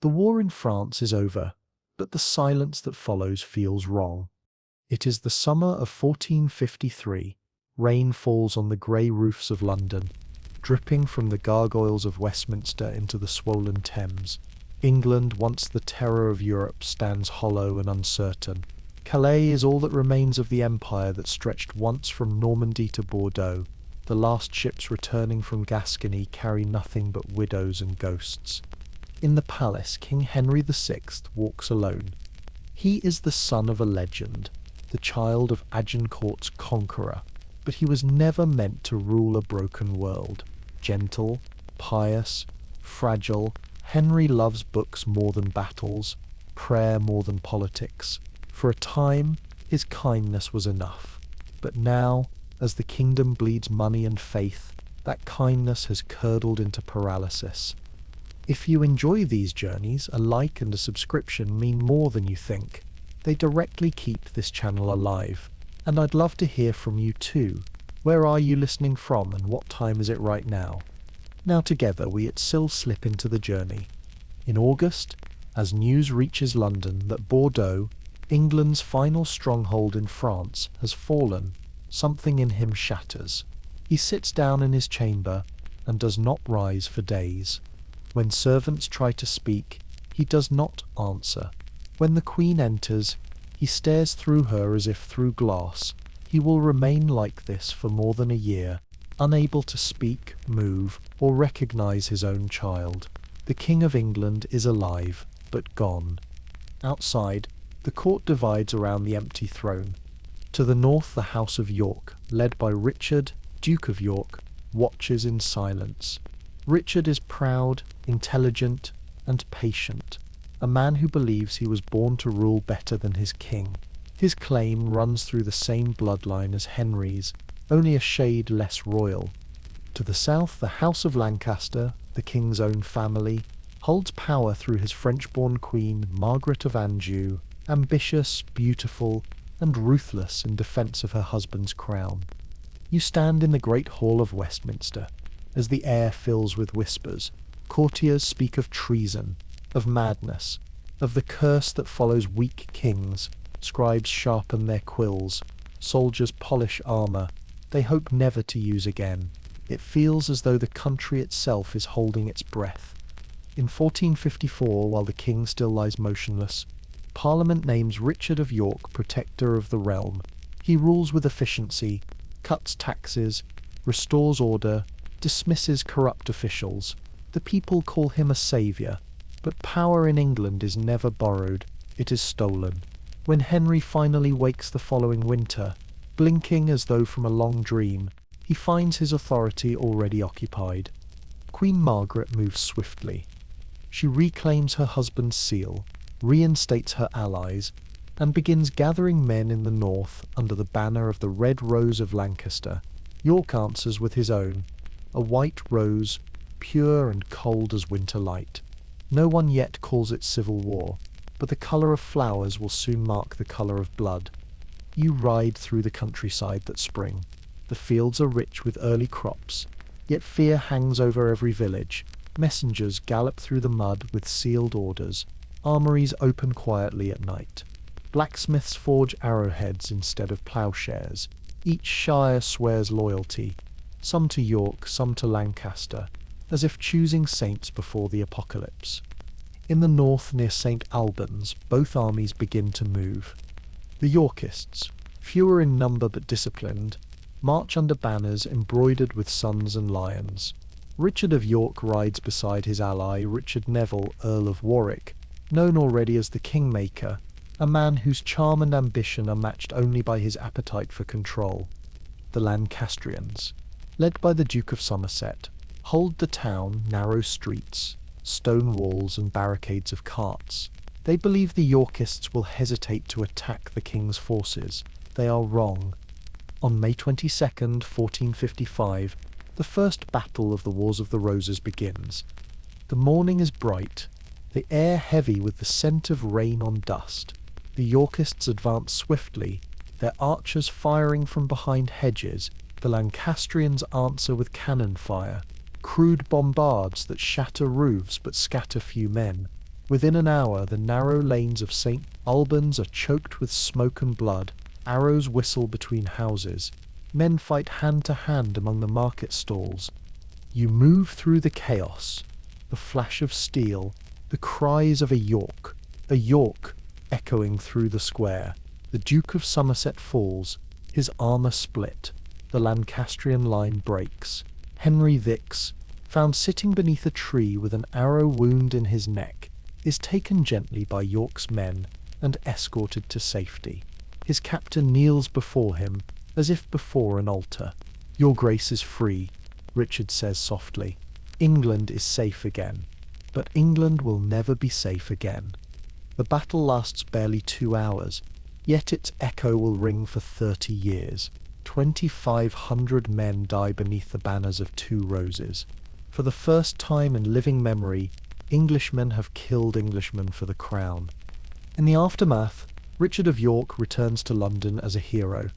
The war in France is over, but the silence that follows feels wrong. It is the summer of 1453. Rain falls on the grey roofs of London, dripping from the gargoyles of Westminster into the swollen Thames. England, once the terror of Europe, stands hollow and uncertain. Calais is all that remains of the empire that stretched once from Normandy to Bordeaux. The last ships returning from Gascony carry nothing but widows and ghosts. In the palace, King Henry VI walks alone. He is the son of a legend, the child of Agincourt's conqueror, but he was never meant to rule a broken world. Gentle, pious, fragile, Henry loves books more than battles, prayer more than politics. For a time, his kindness was enough. But now, as the kingdom bleeds money and faith, that kindness has curdled into paralysis. If you enjoy these journeys, a like and a subscription mean more than you think. They directly keep this channel alive. And I'd love to hear from you too. Where are you listening from and what time is it right now? Now together we at Sill slip into the journey. In August, as news reaches London that Bordeaux, England's final stronghold in France, has fallen, something in him shatters. He sits down in his chamber and does not rise for days. When servants try to speak, he does not answer. When the Queen enters, he stares through her as if through glass. He will remain like this for more than a year, unable to speak, move, or recognize his own child. The King of England is alive, but gone. Outside, the court divides around the empty throne. To the north, the House of York, led by Richard, Duke of York, watches in silence. Richard is proud, intelligent, and patient, a man who believes he was born to rule better than his king. His claim runs through the same bloodline as Henry's, only a shade less royal. To the south, the House of Lancaster, the king's own family, holds power through his French-born queen, Margaret of Anjou, ambitious, beautiful, and ruthless in defence of her husband's crown. You stand in the great hall of Westminster. As the air fills with whispers, courtiers speak of treason, of madness, of the curse that follows weak kings. Scribes sharpen their quills, soldiers polish armour they hope never to use again. It feels as though the country itself is holding its breath. In 1454, while the king still lies motionless, Parliament names Richard of York protector of the realm. He rules with efficiency, cuts taxes, restores order, dismisses corrupt officials. The people call him a saviour, but power in England is never borrowed, it is stolen. When Henry finally wakes the following winter, blinking as though from a long dream, he finds his authority already occupied. Queen Margaret moves swiftly. She reclaims her husband's seal, reinstates her allies, and begins gathering men in the north under the banner of the Red Rose of Lancaster. York answers with his own, a white rose, pure and cold as winter light. No one yet calls it civil war, but the colour of flowers will soon mark the colour of blood. You ride through the countryside that spring. The fields are rich with early crops, yet fear hangs over every village. Messengers gallop through the mud with sealed orders. Armories open quietly at night. Blacksmiths forge arrowheads instead of ploughshares. Each shire swears loyalty, some to York, some to Lancaster, as if choosing saints before the apocalypse. In the north near St. Albans, both armies begin to move. The Yorkists, fewer in number but disciplined, march under banners embroidered with suns and lions. Richard of York rides beside his ally Richard Neville, Earl of Warwick, known already as the Kingmaker, a man whose charm and ambition are matched only by his appetite for control. The Lancastrians, led by the Duke of Somerset, hold the town, narrow streets, stone walls and barricades of carts. They believe the Yorkists will hesitate to attack the king's forces. They are wrong. On May 22nd, 1455, the first battle of the Wars of the Roses begins. The morning is bright, the air heavy with the scent of rain on dust. The Yorkists advance swiftly, their archers firing from behind hedges. The Lancastrians answer with cannon fire, crude bombards that shatter roofs but scatter few men. Within an hour, the narrow lanes of St. Albans are choked with smoke and blood. Arrows whistle between houses. Men fight hand to hand among the market stalls. You move through the chaos. The flash of steel, the cries of a York echoing through the square. The Duke of Somerset falls, his armour split. The Lancastrian line breaks. Henry VIII, found sitting beneath a tree with an arrow wound in his neck, is taken gently by York's men and escorted to safety. His captain kneels before him, as if before an altar. "Your Grace is free," Richard says softly. "England is safe again. But England will never be safe again." The battle lasts barely 2 hours, yet its echo will ring for 30 years. 2,500 men die beneath the banners of 2 roses. For the first time in living memory, Englishmen have killed Englishmen for the crown. In the aftermath, Richard of York returns to London as a hero.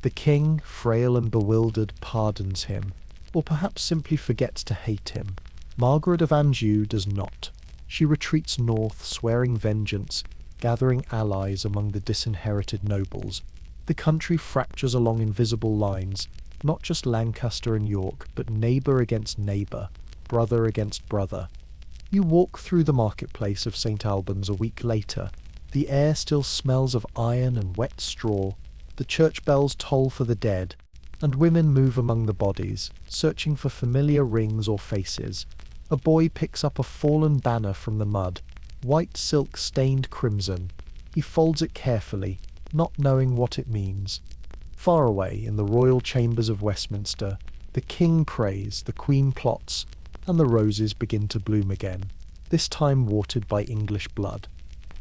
The king, frail and bewildered, pardons him, or perhaps simply forgets to hate him. Margaret of Anjou does not. She retreats north, swearing vengeance, gathering allies among the disinherited nobles. The country fractures along invisible lines, not just Lancaster and York, but neighbour against neighbour, brother against brother. You walk through the marketplace of St. Albans a week later. The air still smells of iron and wet straw. The church bells toll for the dead, and women move among the bodies, searching for familiar rings or faces. A boy picks up a fallen banner from the mud, white silk stained crimson. He folds it carefully, not knowing what it means. Far away, in the royal chambers of Westminster, the king prays, the queen plots, and the roses begin to bloom again, this time watered by English blood.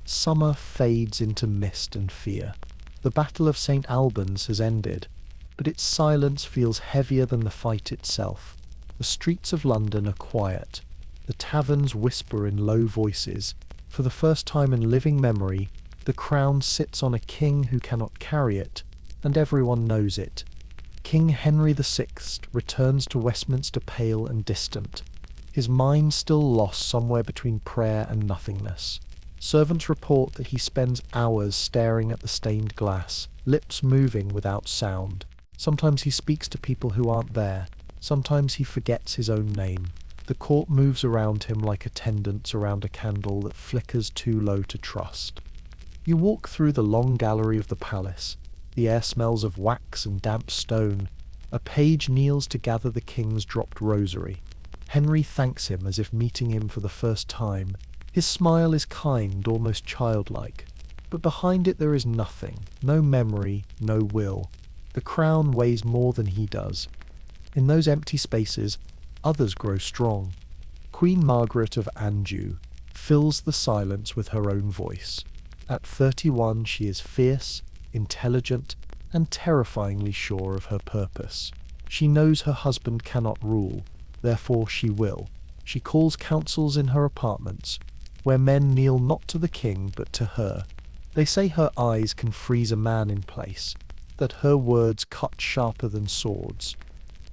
Summer fades into mist and fear. The Battle of St. Albans has ended, but its silence feels heavier than the fight itself. The streets of London are quiet. The taverns whisper in low voices. For the first time in living memory, the crown sits on a king who cannot carry it, and everyone knows it. King Henry VI returns to Westminster pale and distant, his mind still lost somewhere between prayer and nothingness. Servants report that he spends hours staring at the stained glass, lips moving without sound. Sometimes he speaks to people who aren't there. Sometimes he forgets his own name. The court moves around him like attendants around a candle that flickers too low to trust. You walk through the long gallery of the palace. The air smells of wax and damp stone. A page kneels to gather the king's dropped rosary. Henry thanks him as if meeting him for the first time. His smile is kind, almost childlike. But behind it there is nothing, no memory, no will. The crown weighs more than he does. In those empty spaces, others grow strong. Queen Margaret of Anjou fills the silence with her own voice. At 31, she is fierce, intelligent, and terrifyingly sure of her purpose. She knows her husband cannot rule, therefore she will. She calls councils in her apartments, where men kneel not to the king but to her. They say her eyes can freeze a man in place, that her words cut sharper than swords.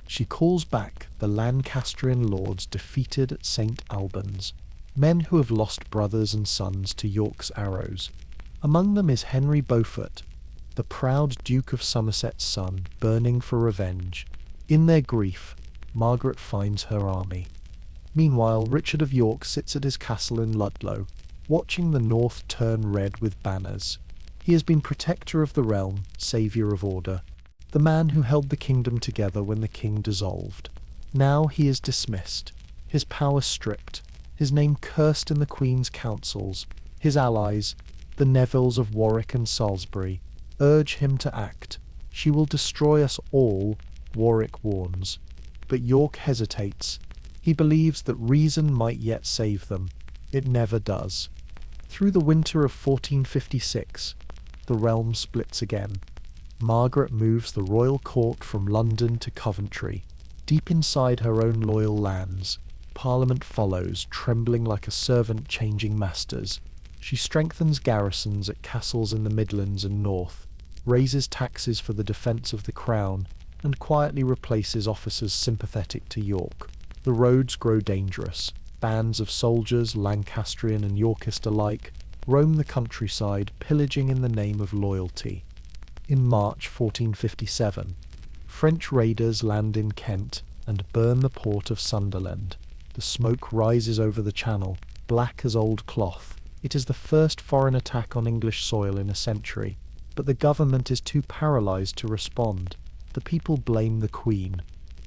She calls back the Lancastrian lords defeated at St. Albans, men who have lost brothers and sons to York's arrows. Among them is Henry Beaufort, the proud Duke of Somerset's son, burning for revenge. In their grief, Margaret finds her army. Meanwhile, Richard of York sits at his castle in Ludlow, watching the north turn red with banners. He has been protector of the realm, saviour of order, the man who held the kingdom together when the king dissolved. Now he is dismissed, his power stripped, his name cursed in the Queen's councils. His allies, the Nevilles of Warwick and Salisbury, urge him to act. She will destroy us all, Warwick warns. But York hesitates. He believes that reason might yet save them. It never does. Through the winter of 1456, the realm splits again. Margaret moves the royal court from London to Coventry, deep inside her own loyal lands. Parliament follows, trembling like a servant changing masters. She strengthens garrisons at castles in the Midlands and North, raises taxes for the defence of the crown, and quietly replaces officers sympathetic to York. The roads grow dangerous. Bands of soldiers, Lancastrian and Yorkist alike, roam the countryside, pillaging in the name of loyalty. In March 1457, French raiders land in Kent and burn the port of Sunderland. The smoke rises over the channel, black as old cloth. It is the first foreign attack on English soil in a century, but the government is too paralysed to respond. The people blame the Queen.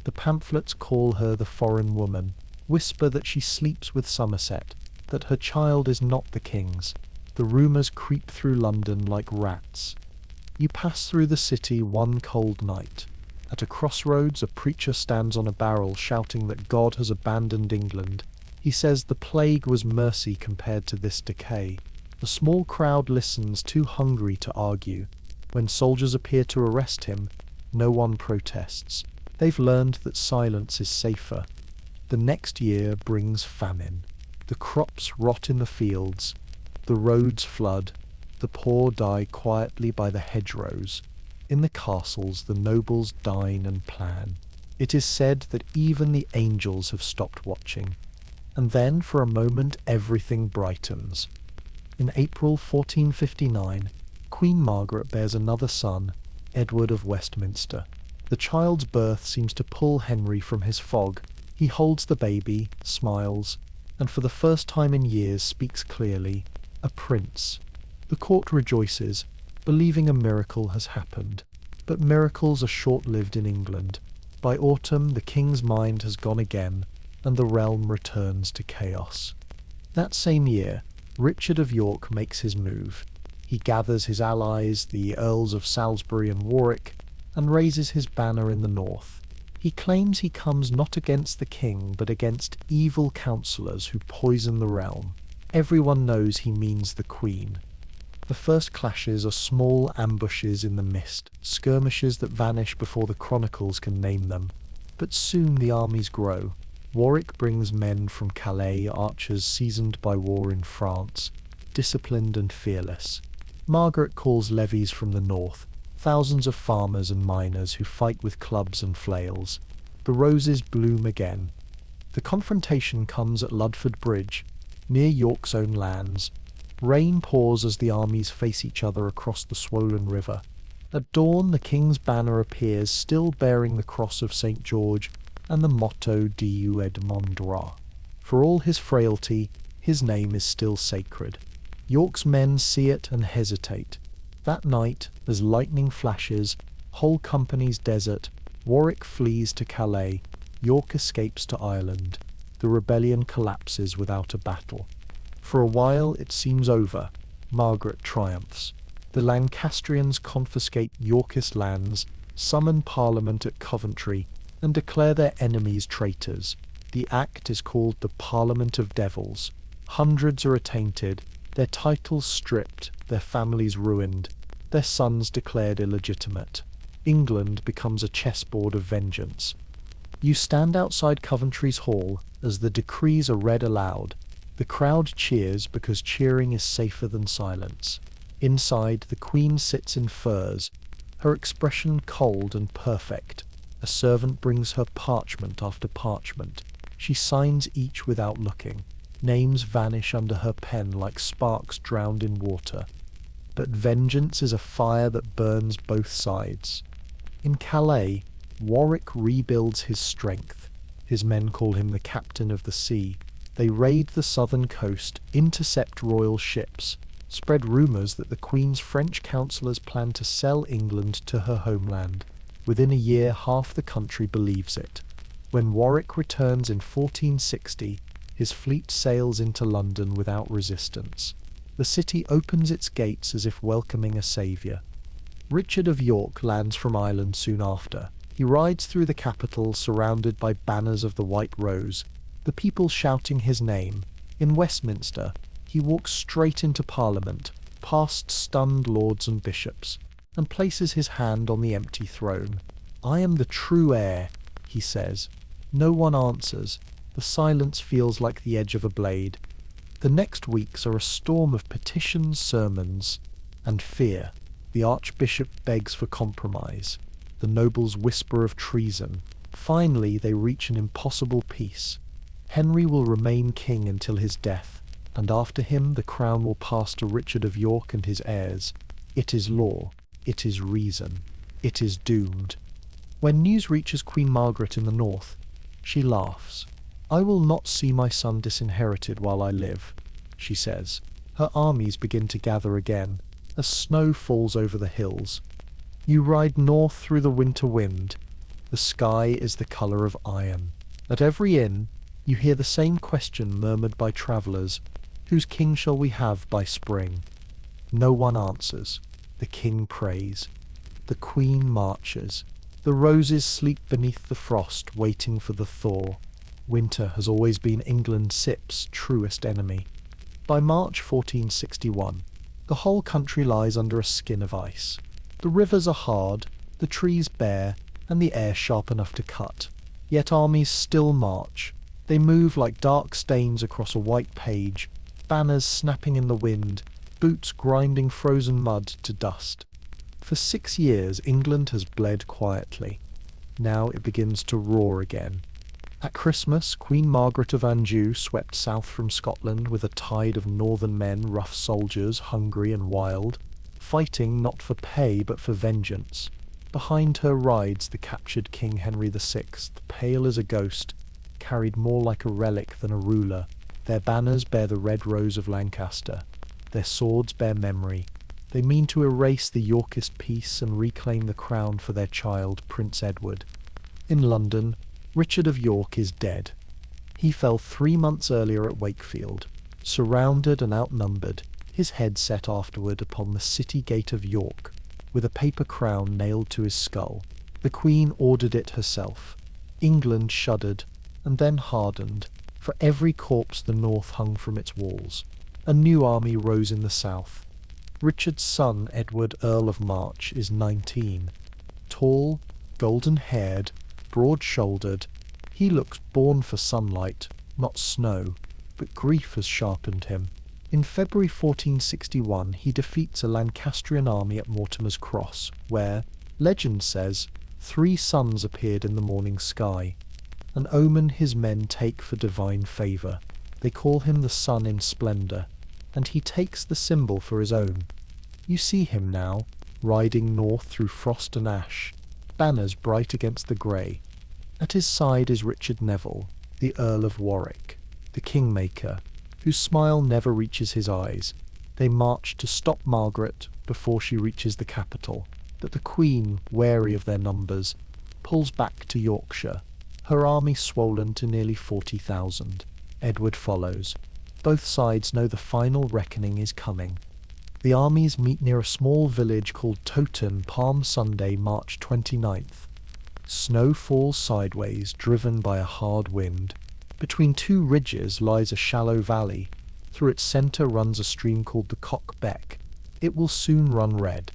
The pamphlets call her the foreign woman, whisper that she sleeps with Somerset, that her child is not the King's. The rumours creep through London like rats. You pass through the city one cold night. At a crossroads, a preacher stands on a barrel shouting that God has abandoned England. He says the plague was mercy compared to this decay. A small crowd listens, too hungry to argue. When soldiers appear to arrest him, no one protests. They've learned that silence is safer. The next year brings famine. The crops rot in the fields. The roads flood. The poor die quietly by the hedgerows. In the castles, the nobles dine and plan. It is said that even the angels have stopped watching. And then, for a moment, everything brightens. In April 1459, Queen Margaret bears another son, Edward of Westminster. The child's birth seems to pull Henry from his fog. He holds the baby, smiles, and for the first time in years speaks clearly, a prince. The court rejoices, believing a miracle has happened. But miracles are short-lived in England. By autumn, the king's mind has gone again, and the realm returns to chaos. That same year, Richard of York makes his move. He gathers his allies, the Earls of Salisbury and Warwick, and raises his banner in the north. He claims he comes not against the king, but against evil counsellors who poison the realm. Everyone knows he means the Queen. The first clashes are small ambushes in the mist, skirmishes that vanish before the chronicles can name them. But soon the armies grow. Warwick brings men from Calais, archers seasoned by war in France, disciplined and fearless. Margaret calls levies from the north, thousands of farmers and miners who fight with clubs and flails. The roses bloom again. The confrontation comes at Ludford Bridge, near York's own lands. Rain pours as the armies face each other across the swollen river. At dawn, the king's banner appears, still bearing the cross of St. George and the motto Dieu et mon droit. For all his frailty, his name is still sacred. York's men see it and hesitate. That night, as lightning flashes, whole companies desert. Warwick flees to Calais. York escapes to Ireland. The rebellion collapses without a battle. For a while it seems over. Margaret triumphs. The Lancastrians confiscate Yorkist lands, summon Parliament at Coventry, and declare their enemies traitors. The act is called the Parliament of Devils. Hundreds are attainted, their titles stripped, their families ruined, their sons declared illegitimate. England becomes a chessboard of vengeance. You stand outside Coventry's hall as the decrees are read aloud. The crowd cheers because cheering is safer than silence. Inside, the Queen sits in furs, her expression cold and perfect. A servant brings her parchment after parchment. She signs each without looking. Names vanish under her pen like sparks drowned in water. But vengeance is a fire that burns both sides. In Calais, Warwick rebuilds his strength. His men call him the captain of the sea. They raid the southern coast, intercept royal ships, spread rumours that the Queen's French councillors plan to sell England to her homeland. Within a year, half the country believes it. When Warwick returns in 1460, his fleet sails into London without resistance. The city opens its gates as if welcoming a saviour. Richard of York lands from Ireland soon after. He rides through the capital surrounded by banners of the White Rose, the people shouting his name. In Westminster, he walks straight into Parliament, past stunned lords and bishops, and places his hand on the empty throne. "I am the true heir," he says. No one answers. The silence feels like the edge of a blade. The next weeks are a storm of petitions, sermons, and fear. The archbishop begs for compromise. The nobles whisper of treason. Finally, they reach an impossible peace. Henry will remain king until his death, and after him the crown will pass to Richard of York and his heirs. It is law. It is reason. It is doomed. When news reaches Queen Margaret in the north, she laughs. "I will not see my son disinherited while I live," she says. Her armies begin to gather again, as snow falls over the hills. You ride north through the winter wind. The sky is the colour of iron. At every inn, you hear the same question murmured by travellers: "Whose king shall we have by spring?" No one answers. The king prays. The queen marches. The roses sleep beneath the frost, waiting for the thaw. Winter has always been England Sip's truest enemy. By March 1461, the whole country lies under a skin of ice. The rivers are hard, the trees bare, and the air sharp enough to cut. Yet armies still march. They move like dark stains across a white page, banners snapping in the wind, boots grinding frozen mud to dust. For 6 years England has bled quietly. Now it begins to roar again. At Christmas, Queen Margaret of Anjou swept south from Scotland with a tide of northern men, rough soldiers, hungry and wild, fighting not for pay but for vengeance. Behind her rides the captured King Henry VI, pale as a ghost, carried more like a relic than a ruler. Their banners bear the red rose of Lancaster. Their swords bear memory. They mean to erase the Yorkist peace and reclaim the crown for their child, Prince Edward. In London, Richard of York is dead. He fell 3 months earlier at Wakefield, surrounded and outnumbered, his head set afterward upon the city gate of York, with a paper crown nailed to his skull. The Queen ordered it herself. England shuddered, and then hardened. For every corpse the north hung from its walls. A new army rose in the south. Richard's son, Edward, Earl of March, is 19. Tall, golden-haired, broad-shouldered, he looks born for sunlight, not snow, but grief has sharpened him. In February 1461 he defeats a Lancastrian army at Mortimer's Cross, where, legend says, 3 suns appeared in the morning sky, an omen his men take for divine favour. They call him the sun in splendour, and he takes the symbol for his own. You see him now, riding north through frost and ash, banners bright against the grey. At his side is Richard Neville, the Earl of Warwick, the Kingmaker, whose smile never reaches his eyes. They march to stop Margaret before she reaches the capital, but the Queen, wary of their numbers, pulls back to Yorkshire, her army swollen to nearly 40,000. Edward follows. Both sides know the final reckoning is coming. The armies meet near a small village called Towton, Palm Sunday, March 29th. Snow falls sideways, driven by a hard wind. Between 2 ridges lies a shallow valley. Through its centre runs a stream called the Cock Beck. It will soon run red.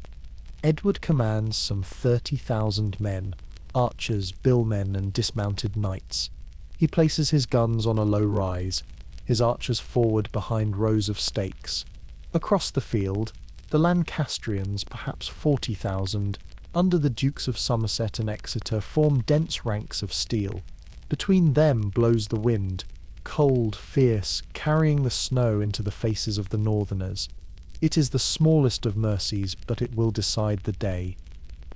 Edward commands some 30,000 men, archers, billmen and dismounted knights. He places his guns on a low rise, his archers forward behind rows of stakes. Across the field, the Lancastrians, perhaps 40,000, under the Dukes of Somerset and Exeter, form dense ranks of steel. Between them blows the wind, cold, fierce, carrying the snow into the faces of the northerners. It is the smallest of mercies, but it will decide the day.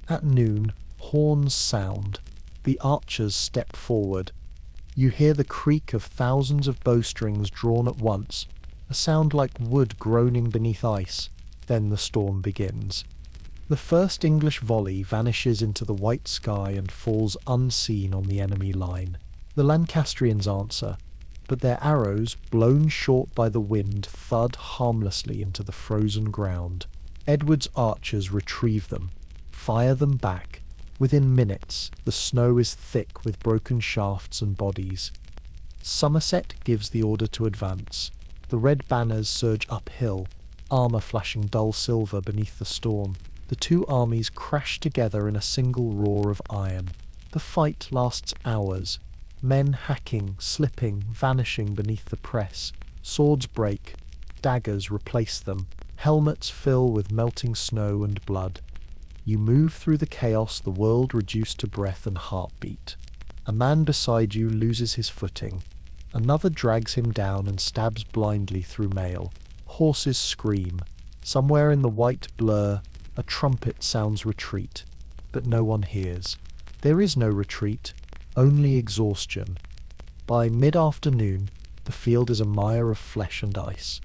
At noon, horns sound. The archers step forward. You hear the creak of thousands of bowstrings drawn at once, a sound like wood groaning beneath ice. Then the storm begins. The first English volley vanishes into the white sky and falls unseen on the enemy line. The Lancastrians answer, but their arrows, blown short by the wind, thud harmlessly into the frozen ground. Edward's archers retrieve them, fire them back. Within minutes, the snow is thick with broken shafts and bodies. Somerset gives the order to advance. The red banners surge uphill, armour flashing dull silver beneath the storm. The 2 armies crash together in a single roar of iron. The fight lasts hours. Men hacking, slipping, vanishing beneath the press. Swords break, daggers replace them, helmets fill with melting snow and blood. You move through the chaos, the world reduced to breath and heartbeat. A man beside you loses his footing. Another drags him down and stabs blindly through mail. Horses scream. Somewhere in the white blur, a trumpet sounds retreat, but no one hears. There is no retreat, only exhaustion. By mid-afternoon, the field is a mire of flesh and ice.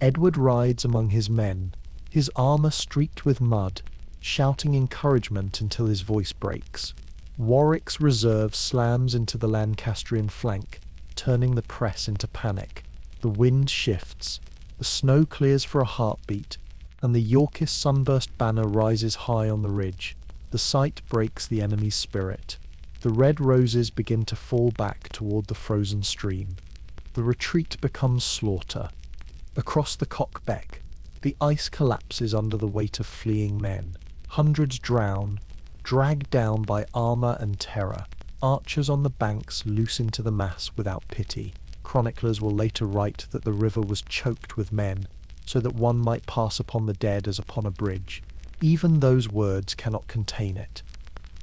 Edward rides among his men, his armour streaked with mud, shouting encouragement until his voice breaks. Warwick's reserve slams into the Lancastrian flank, turning the press into panic. The wind shifts, the snow clears for a heartbeat, and the Yorkist sunburst banner rises high on the ridge. The sight breaks the enemy's spirit. The red roses begin to fall back toward the frozen stream. The retreat becomes slaughter. Across the Cockbeck, the ice collapses under the weight of fleeing men. Hundreds drown, dragged down by armour and terror. Archers on the banks loose into the mass without pity. Chroniclers will later write that the river was choked with men, so that one might pass upon the dead as upon a bridge. Even those words cannot contain it.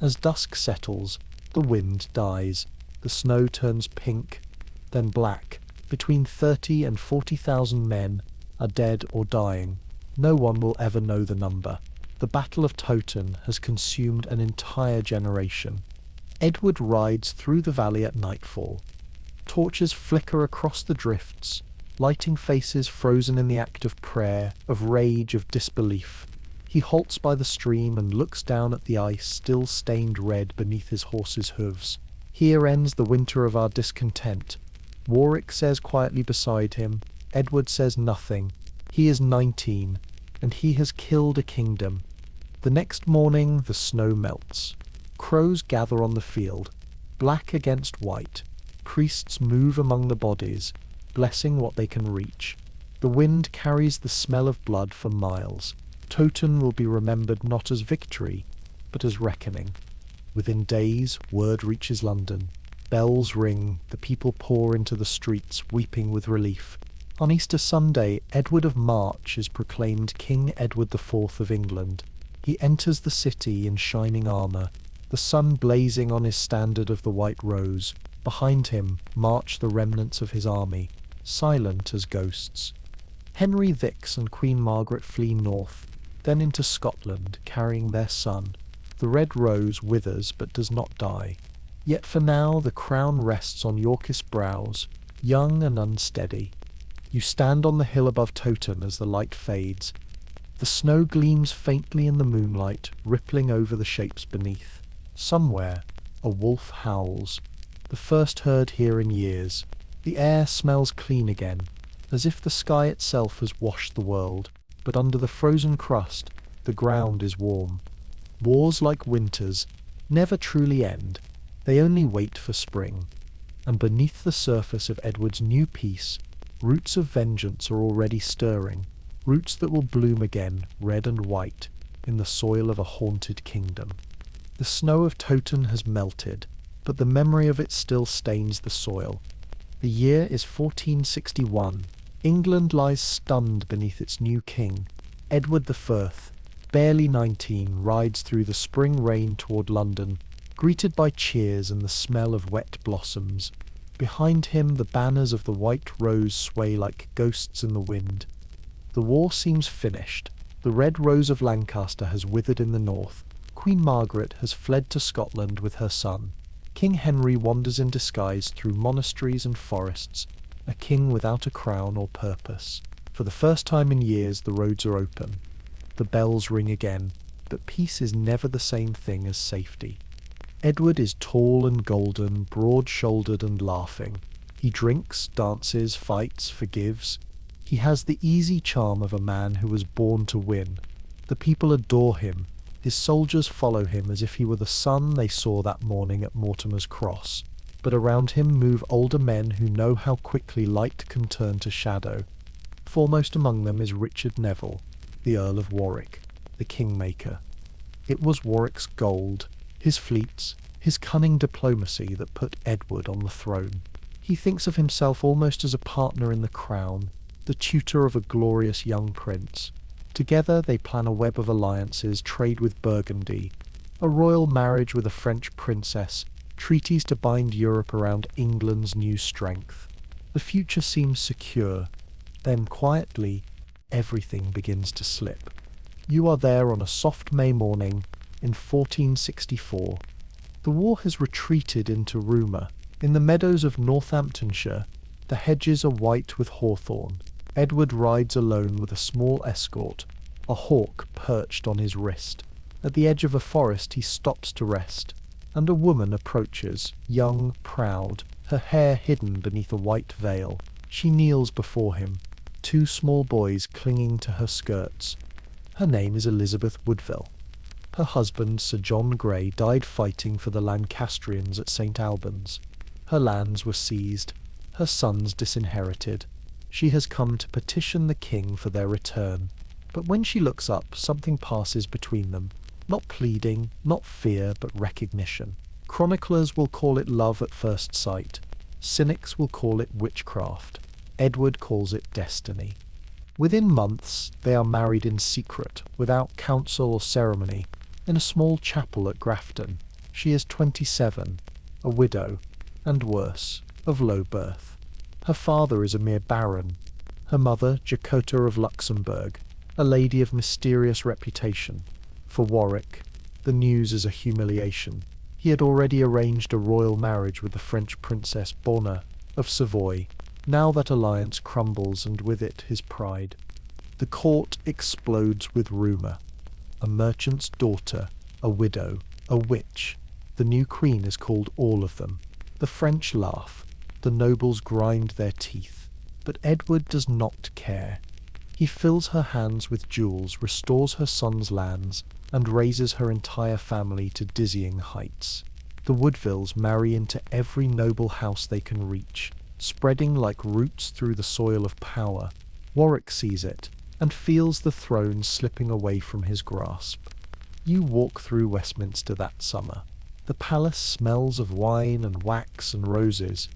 As dusk settles, the wind dies. The snow turns pink, then black. Between 30 and 40,000 men are dead or dying. No one will ever know the number. The Battle of Towton has consumed an entire generation. Edward rides through the valley at nightfall. Torches flicker across the drifts, lighting faces frozen in the act of prayer, of rage, of disbelief. He halts by the stream and looks down at the ice still stained red beneath his horse's hooves. Here ends the winter of our discontent. Warwick says quietly beside him. Edward says nothing. He is 19, and he has killed a kingdom. The next morning the snow melts. Crows gather on the field, black against white. Priests move among the bodies, blessing what they can reach. The wind carries the smell of blood for miles. Towton will be remembered not as victory, but as reckoning. Within days, word reaches London. Bells ring, the people pour into the streets, weeping with relief. On Easter Sunday, Edward of March is proclaimed King Edward IV of England. He enters the city in shining armour, the sun blazing on his standard of the white rose. Behind him march the remnants of his army, silent as ghosts. Henry VIII and Queen Margaret flee north, then into Scotland, carrying their son. The red rose withers but does not die. Yet for now the crown rests on Yorkist brows, young and unsteady. You stand on the hill above Towton as the light fades. The snow gleams faintly in the moonlight, rippling over the shapes beneath. Somewhere, a wolf howls, the first heard here in years. The air smells clean again, as if the sky itself has washed the world, but under the frozen crust, the ground is warm. Wars like winters never truly end. They only wait for spring. And beneath the surface of Edward's new peace, roots of vengeance are already stirring, roots that will bloom again, red and white, in the soil of a haunted kingdom. The snow of Towton has melted, but the memory of it still stains the soil. The year is 1461. England lies stunned beneath its new king. Edward I, barely 19, rides through the spring rain toward London, greeted by cheers and the smell of wet blossoms. Behind him the banners of the white rose sway like ghosts in the wind. The war seems finished. The red rose of Lancaster has withered in the north. Queen Margaret has fled to Scotland with her son. King Henry wanders in disguise through monasteries and forests, a king without a crown or purpose. For the first time in years the roads are open. The bells ring again, but peace is never the same thing as safety. Edward is tall and golden, broad-shouldered and laughing. He drinks, dances, fights, forgives. He has the easy charm of a man who was born to win. The people adore him. His soldiers follow him as if he were the sun they saw that morning at Mortimer's Cross. But around him move older men who know how quickly light can turn to shadow. Foremost among them is Richard Neville, the Earl of Warwick, the Kingmaker. It was Warwick's gold, his fleets, his cunning diplomacy that put Edward on the throne. He thinks of himself almost as a partner in the crown, the tutor of a glorious young prince. Together they plan a web of alliances, trade with Burgundy, a royal marriage with a French princess, treaties to bind Europe around England's new strength. The future seems secure. Then, quietly, everything begins to slip. You are there on a soft May morning in 1464. The war has retreated into rumour. In the meadows of Northamptonshire, the hedges are white with hawthorn. Edward rides alone with a small escort, a hawk perched on his wrist. At the edge of a forest he stops to rest, and a woman approaches, young, proud, her hair hidden beneath a white veil. She kneels before him, two small boys clinging to her skirts. Her name is Elizabeth Woodville. Her husband, Sir John Grey, died fighting for the Lancastrians at St. Albans. Her lands were seized, her sons disinherited. She has come to petition the king for their return. But when she looks up, something passes between them. Not pleading, not fear, but recognition. Chroniclers will call it love at first sight. Cynics will call it witchcraft. Edward calls it destiny. Within months, they are married in secret, without council or ceremony, in a small chapel at Grafton. She is 27, a widow, and worse, of low birth. Her father is a mere baron. Her mother, Jacota of Luxembourg, a lady of mysterious reputation. For Warwick, the news is a humiliation. He had already arranged a royal marriage with the French princess Bonne of Savoy. Now that alliance crumbles, and with it his pride. The court explodes with rumour. A merchant's daughter, a widow, a witch. The new queen is called all of them. The French laugh. The nobles grind their teeth. But Edward does not care. He fills her hands with jewels, restores her son's lands, and raises her entire family to dizzying heights. The Woodvilles marry into every noble house they can reach, spreading like roots through the soil of power. Warwick sees it, and feels the throne slipping away from his grasp. You walk through Westminster that summer. The palace smells of wine and wax and roses.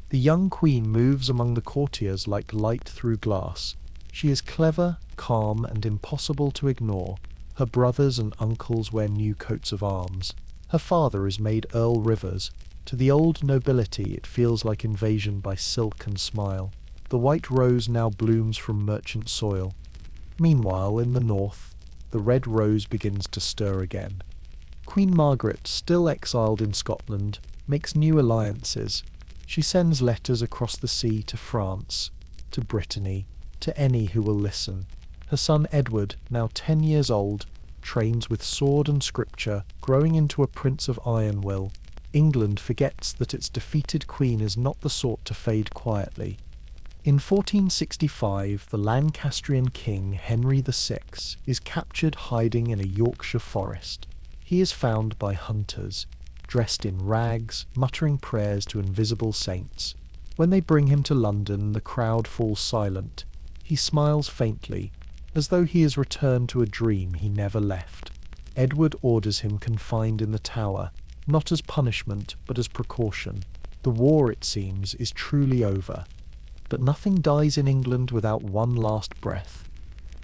The young queen moves among the courtiers like light through glass. She is clever, calm, and impossible to ignore. Her brothers and uncles wear new coats of arms. Her father is made Earl Rivers. To the old nobility it feels like invasion by silk and smile. The white rose now blooms from merchant soil. Meanwhile, in the north, the red rose begins to stir again. Queen Margaret, still exiled in Scotland, makes new alliances. She sends letters across the sea to France, to Brittany, to any who will listen. Her son Edward, now 10 years old, trains with sword and scripture, growing into a prince of iron will. England forgets that its defeated queen is not the sort to fade quietly. In 1465, the Lancastrian king Henry VI is captured hiding in a Yorkshire forest. He is found by hunters, dressed in rags, muttering prayers to invisible saints. When they bring him to London, the crowd falls silent. He smiles faintly, as though he has returned to a dream he never left. Edward orders him confined in the Tower, not as punishment, but as precaution. The war, it seems, is truly over. But nothing dies in England without one last breath.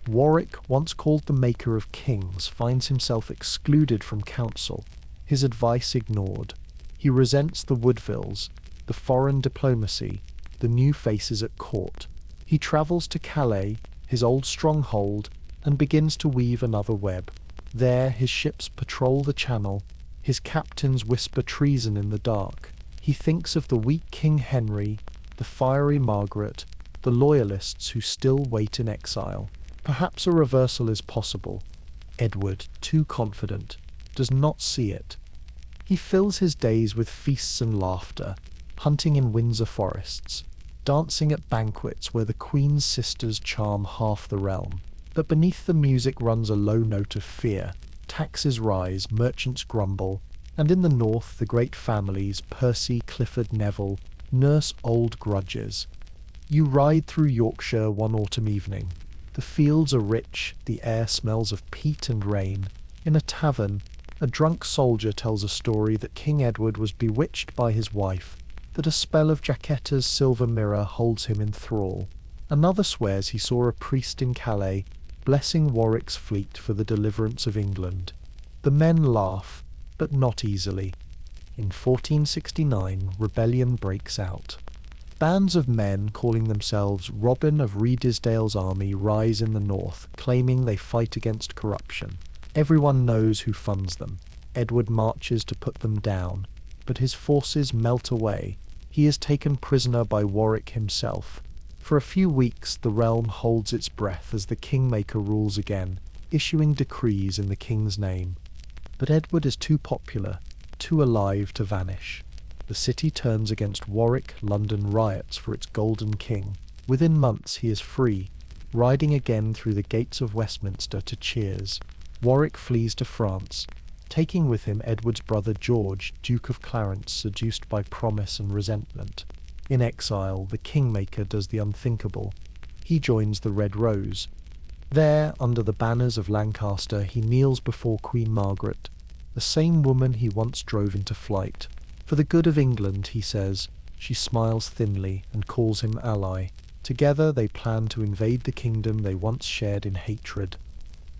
Warwick, once called the maker of kings, finds himself excluded from council, his advice ignored. He resents the Woodvilles, the foreign diplomacy, the new faces at court. He travels to Calais, his old stronghold, and begins to weave another web. There his ships patrol the channel, his captains whisper treason in the dark. He thinks of the weak King Henry, the fiery Margaret, the loyalists who still wait in exile. Perhaps a reversal is possible. Edward, too confident, does not see it. He fills his days with feasts and laughter, hunting in Windsor forests, dancing at banquets where the Queen's sisters charm half the realm. But beneath the music runs a low note of fear. Taxes rise, merchants grumble, and in the north the great families, Percy, Clifford, Neville, nurse old grudges. You ride through Yorkshire one autumn evening. The fields are rich, the air smells of peat and rain. In a tavern, a drunk soldier tells a story that King Edward was bewitched by his wife, that a spell of Jacquetta's silver mirror holds him in thrall. Another swears he saw a priest in Calais, blessing Warwick's fleet for the deliverance of England. The men laugh, but not easily. In 1469, rebellion breaks out. Bands of men calling themselves Robin of Redesdale's army rise in the north, claiming they fight against corruption. Everyone knows who funds them. Edward marches to put them down, but his forces melt away. He is taken prisoner by Warwick himself. For a few weeks the realm holds its breath as the Kingmaker rules again, issuing decrees in the king's name. But Edward is too popular, too alive to vanish. The city turns against Warwick, London riots for its golden king. Within months he is free, riding again through the gates of Westminster to cheers. Warwick flees to France, taking with him Edward's brother George, Duke of Clarence, seduced by promise and resentment. In exile, the Kingmaker does the unthinkable. He joins the Red Rose. There, under the banners of Lancaster, he kneels before Queen Margaret, the same woman he once drove into flight. For the good of England, he says. She smiles thinly and calls him ally. Together they plan to invade the kingdom they once shared in hatred.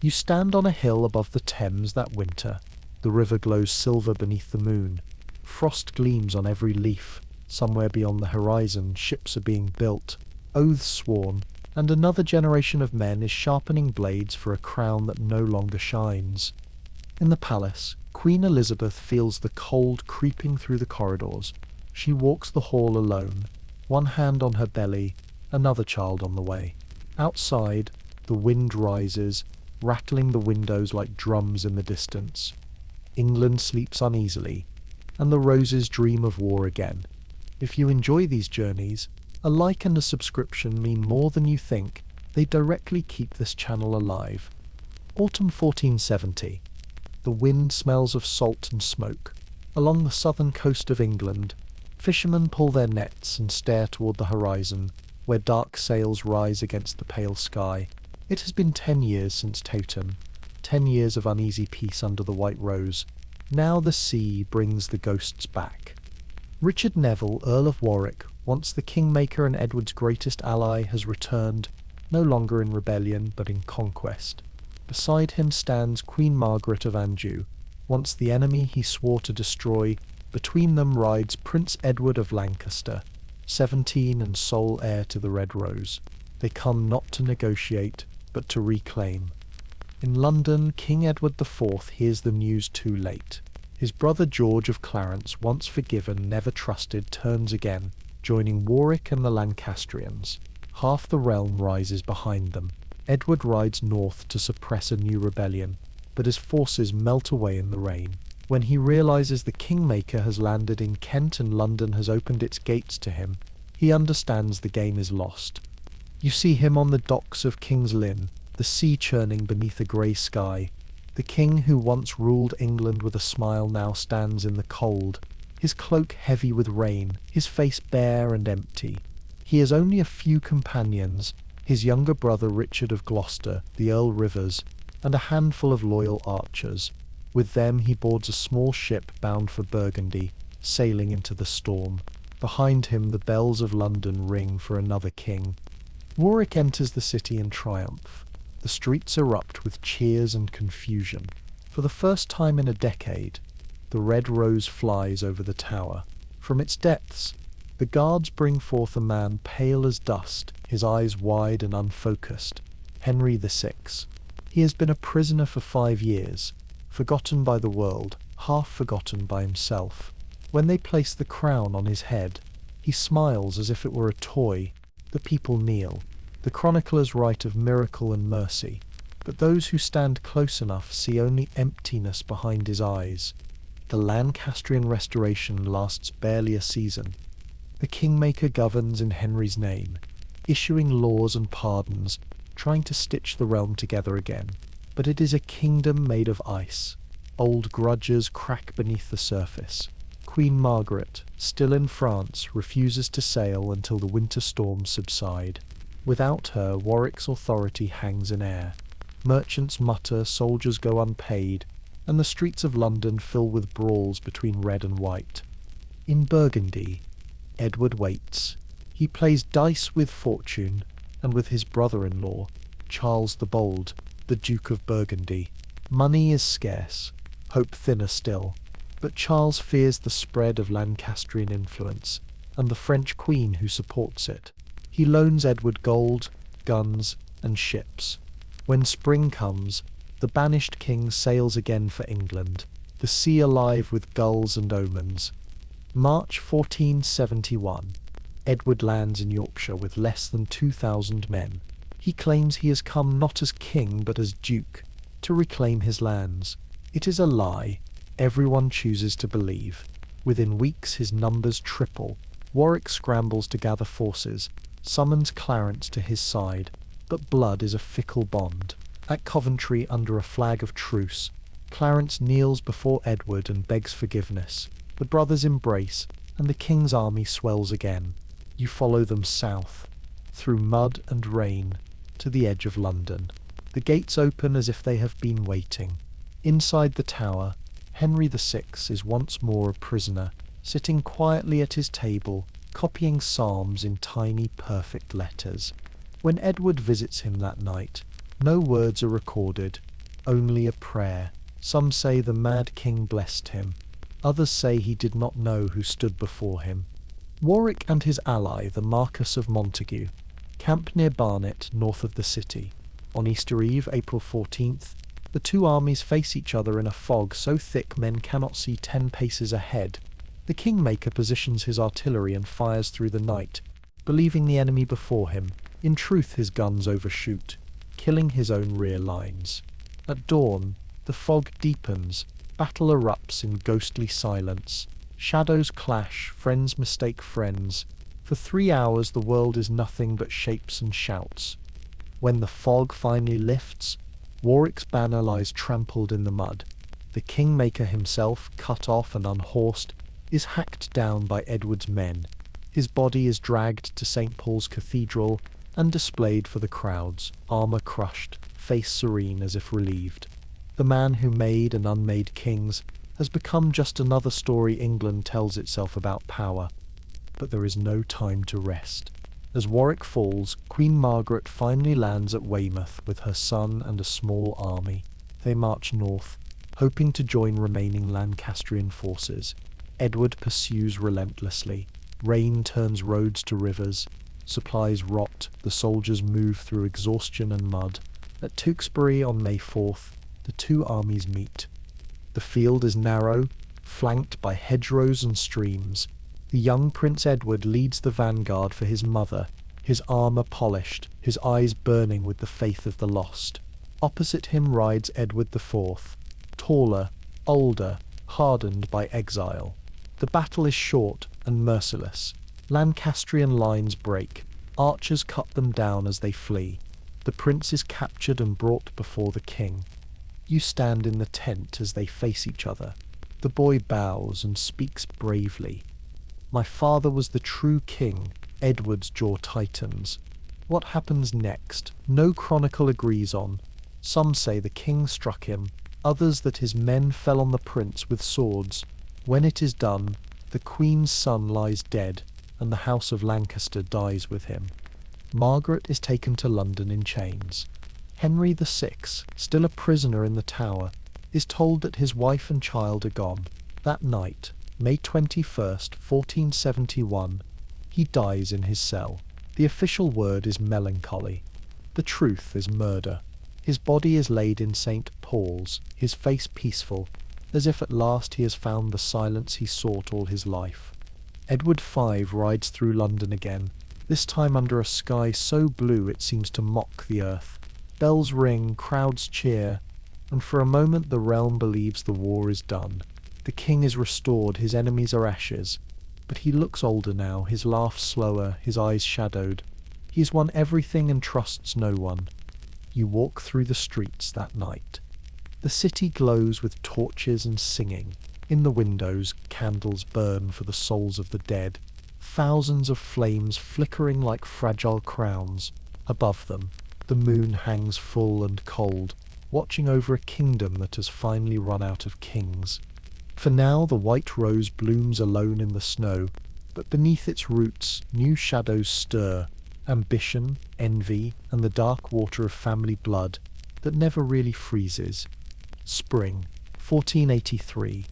You stand on a hill above the Thames that winter. The river glows silver beneath the moon. Frost gleams on every leaf. Somewhere beyond the horizon, ships are being built, oaths sworn, and another generation of men is sharpening blades for a crown that no longer shines. In the palace, Queen Elizabeth feels the cold creeping through the corridors. She walks the hall alone, one hand on her belly, another child on the way. Outside, the wind rises, rattling the windows like drums in the distance. England sleeps uneasily, and the roses dream of war again. If you enjoy these journeys, a like and a subscription mean more than you think. They directly keep this channel alive. Autumn 1470. The wind smells of salt and smoke. Along the southern coast of England, fishermen pull their nets and stare toward the horizon, where dark sails rise against the pale sky. It has been 10 years since Towton, 10 years of uneasy peace under the White Rose. Now the sea brings the ghosts back. Richard Neville, Earl of Warwick, once the Kingmaker and Edward's greatest ally, has returned, no longer in rebellion but in conquest. Beside him stands Queen Margaret of Anjou, once the enemy he swore to destroy. Between them rides Prince Edward of Lancaster, 17 and sole heir to the Red Rose. They come not to negotiate, but to reclaim. In London, King Edward IV hears the news too late. His brother George of Clarence, once forgiven, never trusted, turns again, joining Warwick and the Lancastrians. Half the realm rises behind them. Edward rides north to suppress a new rebellion, but his forces melt away in the rain. When he realizes the Kingmaker has landed in Kent and London has opened its gates to him, he understands the game is lost. You see him on the docks of King's Lynn, the sea churning beneath a grey sky. The king who once ruled England with a smile now stands in the cold, his cloak heavy with rain, his face bare and empty. He has only a few companions, his younger brother Richard of Gloucester, the Earl Rivers, and a handful of loyal archers. With them he boards a small ship bound for Burgundy, sailing into the storm. Behind him the bells of London ring for another king. Warwick enters the city in triumph. The streets erupt with cheers and confusion. For the first time in a decade, the Red Rose flies over the tower. From its depths, the guards bring forth a man pale as dust, his eyes wide and unfocused. Henry VI. He has been a prisoner for 5 years, forgotten by the world, half forgotten by himself. When they place the crown on his head, he smiles as if it were a toy. The people kneel. The chroniclers write of miracle and mercy, but those who stand close enough see only emptiness behind his eyes. The Lancastrian restoration lasts barely a season. The Kingmaker governs in Henry's name, issuing laws and pardons, trying to stitch the realm together again. But it is a kingdom made of ice. Old grudges crack beneath the surface. Queen Margaret, still in France, refuses to sail until the winter storms subside. Without her, Warwick's authority hangs in air. Merchants mutter, soldiers go unpaid, and the streets of London fill with brawls between red and white. In Burgundy, Edward waits. He plays dice with fortune, and with his brother-in-law, Charles the Bold, the Duke of Burgundy. Money is scarce, hope thinner still, but Charles fears the spread of Lancastrian influence. and the French queen who supports it. He loans Edward gold, guns, and ships. When spring comes, the banished king sails again for England, the sea alive with gulls and omens. March 1471. Edward lands in Yorkshire with less than 2,000 men. He claims he has come not as king but as duke, to reclaim his lands. It is a lie everyone chooses to believe. Within weeks his numbers triple. Warwick scrambles to gather forces, summons Clarence to his side, but blood is a fickle bond. At Coventry, under a flag of truce, Clarence kneels before Edward and begs forgiveness. The brothers embrace, and the king's army swells again. You follow them south, through mud and rain, to the edge of London. The gates open as if they have been waiting. Inside the tower, Henry VI is once more a prisoner, sitting quietly at his table, copying psalms in tiny, perfect letters. When Edward visits him that night, no words are recorded, only a prayer. Some say the mad king blessed him. Others say he did not know who stood before him. Warwick and his ally, the Marquess of Montague, camp near Barnet, north of the city. On Easter Eve, April 14th, the two armies face each other in a fog so thick men cannot see 10 paces ahead. The Kingmaker positions his artillery and fires through the night, believing the enemy before him. In truth, his guns overshoot, killing his own rear lines. At dawn, the fog deepens, battle erupts in ghostly silence. Shadows clash, friends mistake friends. For 3 hours the world is nothing but shapes and shouts. When the fog finally lifts, Warwick's banner lies trampled in the mud. The Kingmaker himself, cut off and unhorsed, is hacked down by Edward's men. His body is dragged to St. Paul's Cathedral and displayed for the crowds, armour crushed, face serene as if relieved. The man who made and unmade kings has become just another story England tells itself about power. But there is no time to rest. As Warwick falls, Queen Margaret finally lands at Weymouth with her son and a small army. They march north, hoping to join remaining Lancastrian forces. Edward pursues relentlessly. Rain turns roads to rivers. Supplies rot. The soldiers move through exhaustion and mud. At Tewkesbury on May 4th, the two armies meet. The field is narrow, flanked by hedgerows and streams. The young Prince Edward leads the vanguard for his mother, his armour polished, his eyes burning with the faith of the lost. Opposite him rides Edward IV, taller, older, hardened by exile. The battle is short and merciless. Lancastrian lines break. Archers cut them down as they flee. The prince is captured and brought before the king. You stand in the tent as they face each other. The boy bows and speaks bravely. My father was the true king. Edward's jaw tightens. What happens next? No chronicle agrees on. Some say the king struck him, others that his men fell on the prince with swords. When it is done, the queen's son lies dead, and the house of Lancaster dies with him. Margaret is taken to London in chains. Henry VI, still a prisoner in the Tower, is told that his wife and child are gone. That night, May 21st, 1471, he dies in his cell. The official word is melancholy. The truth is murder. His body is laid in St. Paul's, his face peaceful, as if at last he has found the silence he sought all his life. Edward V rides through London again, this time under a sky so blue it seems to mock the earth. Bells ring, crowds cheer, and for a moment the realm believes the war is done. The king is restored, his enemies are ashes. But he looks older now, his laugh slower, his eyes shadowed. He has won everything and trusts no one. You walk through the streets that night. The city glows with torches and singing. In the windows, candles burn for the souls of the dead. Thousands of flames flickering like fragile crowns. Above them, the moon hangs full and cold, watching over a kingdom that has finally run out of kings. For now the white rose blooms alone in the snow, but beneath its roots new shadows stir, ambition, envy, and the dark water of family blood that never really freezes. Spring, 1483.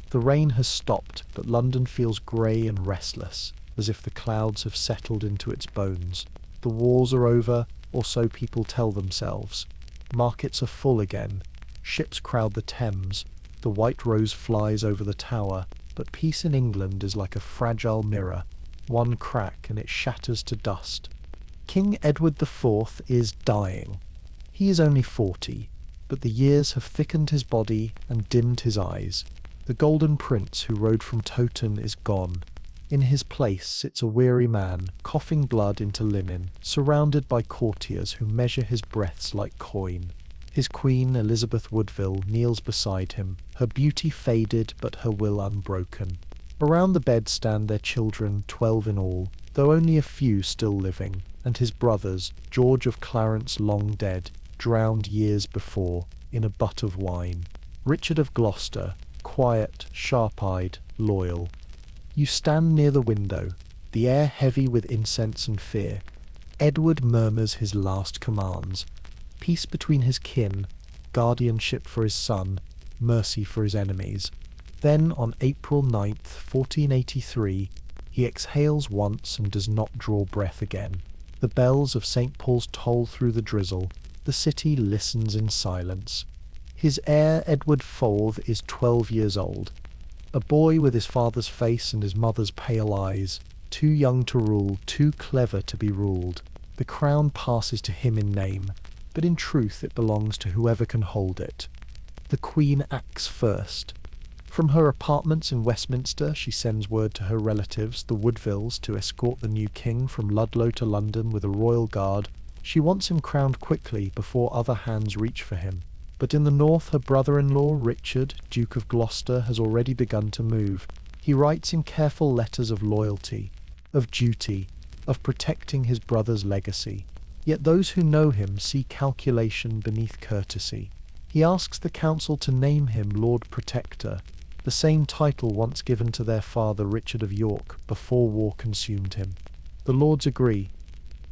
The rain has stopped, but London feels grey and restless. as if the clouds have settled into its bones. The wars are over, or so people tell themselves. Markets are full again. Ships crowd the Thames. The white rose flies over the Tower, but peace in England is like a fragile mirror. One crack and it shatters to dust. King Edward IV is dying. He is only 40, but the years have thickened his body and dimmed his eyes. The golden prince who rode from Towton is gone. In his place sits a weary man, coughing blood into linen, surrounded by courtiers who measure his breaths like coin. His queen, Elizabeth Woodville, kneels beside him, her beauty faded but her will unbroken. Around the bed stand their children, 12 in all, though only a few still living, and his brothers, George of Clarence long dead, drowned years before, in a butt of wine. Richard of Gloucester, quiet, sharp-eyed, loyal. You stand near the window, the air heavy with incense and fear. Edward murmurs his last commands. Peace between his kin, guardianship for his son, mercy for his enemies. Then, on April 9th, 1483, he exhales once and does not draw breath again. The bells of St. Paul's toll through the drizzle. The city listens in silence. His heir, Edward IV, is 12 years old. A boy with his father's face and his mother's pale eyes. Too young to rule, too clever to be ruled. The crown passes to him in name, but in truth it belongs to whoever can hold it. The Queen acts first. From her apartments in Westminster, she sends word to her relatives, the Woodvilles, to escort the new king from Ludlow to London with a royal guard. She wants him crowned quickly before other hands reach for him. But in the north, her brother-in-law, Richard, Duke of Gloucester, has already begun to move. He writes in careful letters of loyalty, of duty, of protecting his brother's legacy. Yet those who know him see calculation beneath courtesy. He asks the council to name him Lord Protector, the same title once given to their father Richard of York before war consumed him. The lords agree.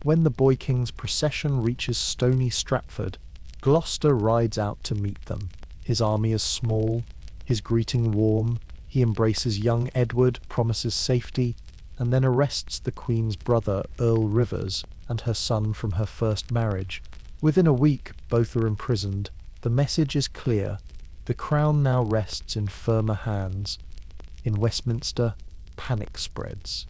When the boy king's procession reaches stony Stratford, Gloucester rides out to meet them. His army is small, his greeting warm. He embraces young Edward, promises safety, and then arrests the Queen's brother, Earl Rivers, and her son from her first marriage. Within a week, both are imprisoned. The message is clear. The crown now rests in firmer hands. In Westminster, panic spreads.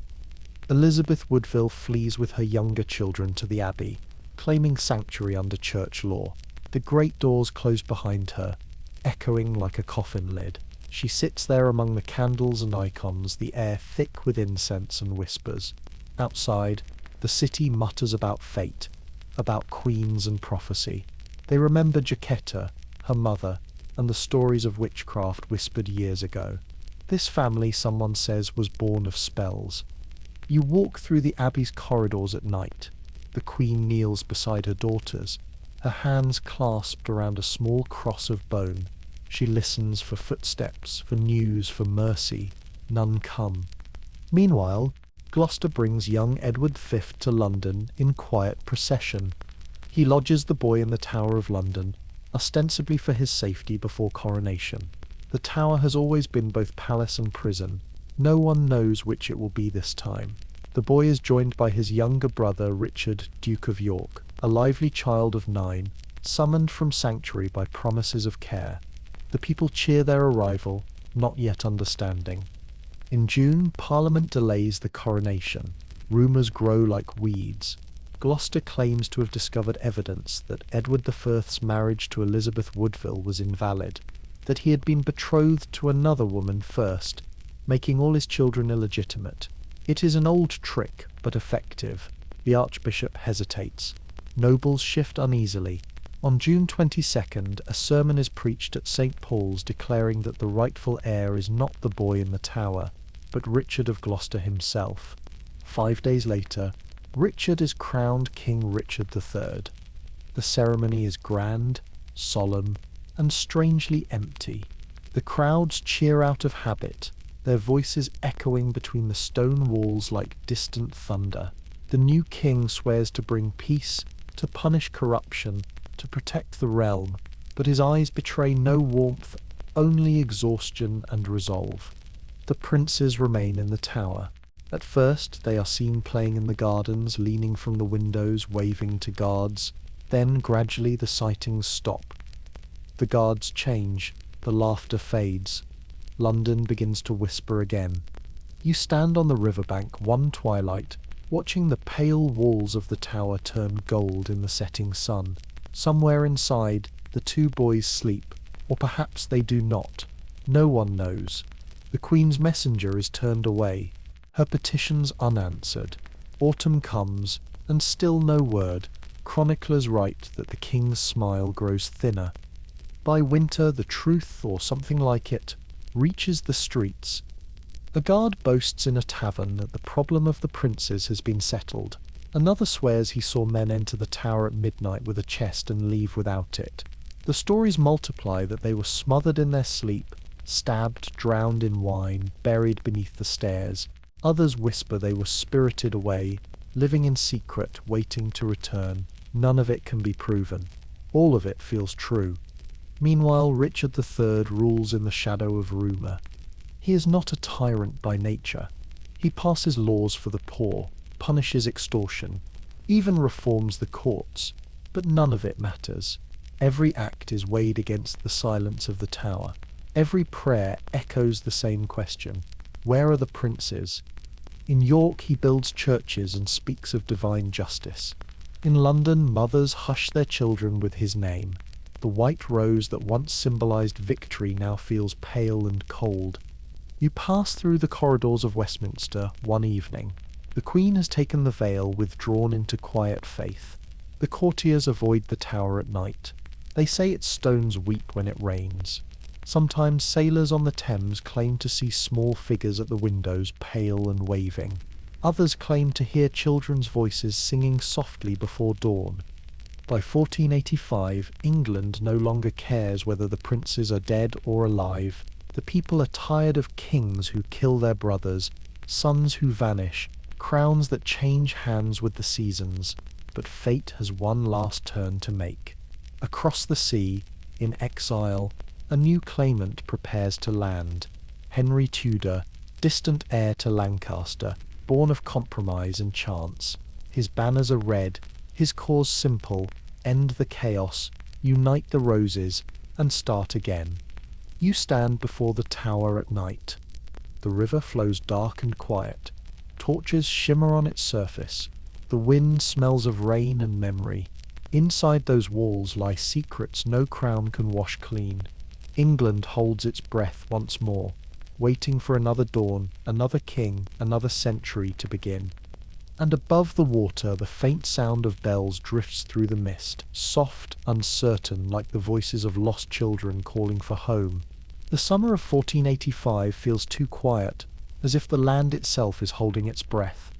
Elizabeth Woodville flees with her younger children to the Abbey, claiming sanctuary under church law. The great doors close behind her, echoing like a coffin lid. She sits there among the candles and icons, the air thick with incense and whispers. Outside, the city mutters about fate, about queens and prophecy. They remember Jacquetta, her mother, and the stories of witchcraft whispered years ago. This family, someone says, was born of spells. You walk through the Abbey's corridors at night. The Queen kneels beside her daughters, her hands clasped around a small cross of bone. She listens for footsteps, for news, for mercy. None come. Meanwhile, Gloucester brings young Edward V to London in quiet procession. He lodges the boy in the Tower of London, ostensibly for his safety before coronation. The Tower has always been both palace and prison. No one knows which it will be this time. The boy is joined by his younger brother Richard, Duke of York, a lively child of 9, summoned from sanctuary by promises of care. The people cheer their arrival, not yet understanding. In June, Parliament delays the coronation. Rumours grow like weeds. Gloucester claims to have discovered evidence that Edward V's marriage to Elizabeth Woodville was invalid, that he had been betrothed to another woman first, making all his children illegitimate. It is an old trick, but effective. The Archbishop hesitates. Nobles shift uneasily. On June 22nd, a sermon is preached at St. Paul's declaring that the rightful heir is not the boy in the Tower, but Richard of Gloucester himself. 5 days later, Richard is crowned King Richard III. The ceremony is grand, solemn, and strangely empty. The crowds cheer out of habit, their voices echoing between the stone walls like distant thunder. The new king swears to bring peace, to punish corruption, to protect the realm, but his eyes betray no warmth, only exhaustion and resolve. The princes remain in the Tower. At first, they are seen playing in the gardens, leaning from the windows, waving to guards. Then, gradually, the sightings stop. The guards change. The laughter fades. London begins to whisper again. You stand on the riverbank one twilight, watching the pale walls of the tower turn gold in the setting sun. Somewhere inside, the two boys sleep, or perhaps they do not. No one knows. The Queen's messenger is turned away, her petitions unanswered. Autumn comes, and still no word. Chroniclers write that the king's smile grows thinner. By winter, the truth, or something like it, reaches the streets. A guard boasts in a tavern that the problem of the princes has been settled. Another swears he saw men enter the tower at midnight with a chest and leave without it. The stories multiply that they were smothered in their sleep, stabbed, drowned in wine, buried beneath the stairs. Others whisper they were spirited away, living in secret, waiting to return. None of it can be proven. All of it feels true. Meanwhile, Richard III rules in the shadow of rumour. He is not a tyrant by nature. He passes laws for the poor, punishes extortion, even reforms the courts, but none of it matters. Every act is weighed against the silence of the tower. Every prayer echoes the same question: where are the princes? In York he builds churches and speaks of divine justice. In London, mothers hush their children with his name. The white rose that once symbolized victory now feels pale and cold. You pass through the corridors of Westminster one evening. The Queen has taken the veil, withdrawn into quiet faith. The courtiers avoid the tower at night. They say its stones weep when it rains. Sometimes sailors on the Thames claim to see small figures at the windows, pale and waving. Others claim to hear children's voices singing softly before dawn. By 1485, England no longer cares whether the princes are dead or alive. The people are tired of kings who kill their brothers, sons who vanish, crowns that change hands with the seasons. But fate has one last turn to make. Across the sea, in exile, a new claimant prepares to land. Henry Tudor, distant heir to Lancaster, born of compromise and chance. His banners are red, his cause simple: end the chaos, unite the roses, and start again. You stand before the tower at night. The river flows dark and quiet. Torches shimmer on its surface. The wind smells of rain and memory. Inside those walls lie secrets no crown can wash clean. England holds its breath once more, waiting for another dawn, another king, another century to begin. And above the water, the faint sound of bells drifts through the mist, soft, uncertain, like the voices of lost children calling for home. The summer of 1485 feels too quiet, as if the land itself is holding its breath.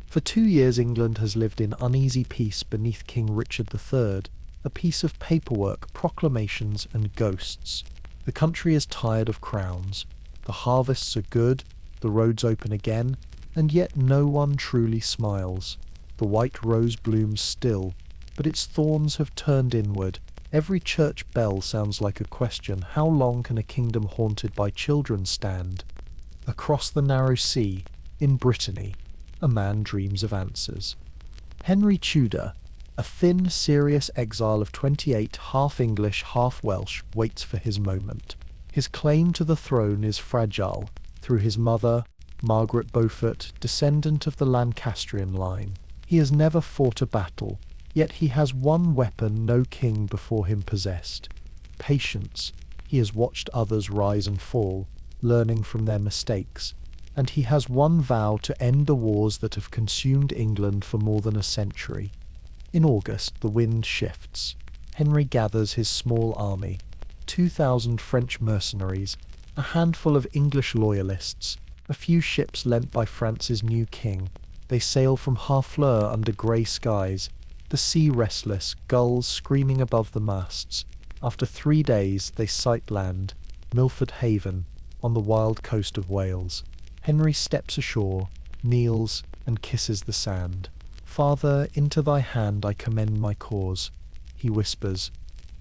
For 2 years England has lived in uneasy peace beneath King Richard III, a piece of paperwork, proclamations, and ghosts. The country is tired of crowns. The harvests are good, the roads open again, and yet no one truly smiles. The white rose blooms still, but its thorns have turned inward. Every church bell sounds like a question: how long can a kingdom haunted by children stand? Across the narrow sea, in Brittany, a man dreams of answers. Henry Tudor, a thin, serious exile of 28, half English, half Welsh, waits for his moment. His claim to the throne is fragile, through his mother, Margaret Beaufort, descendant of the Lancastrian line. He has never fought a battle, yet he has one weapon no king before him possessed: patience. He has watched others rise and fall, learning from their mistakes, and he has one vow: to end the wars that have consumed England for more than a century. In August, the wind shifts. Henry gathers his small army: 2,000 French mercenaries, a handful of English loyalists, a few ships lent by France's new king. They sail from Harfleur under grey skies, the sea restless, gulls screaming above the masts. After 3 days they sight land, Milford Haven, on the wild coast of Wales. Henry steps ashore, kneels, and kisses the sand. "Father, into thy hand I commend my cause," he whispers.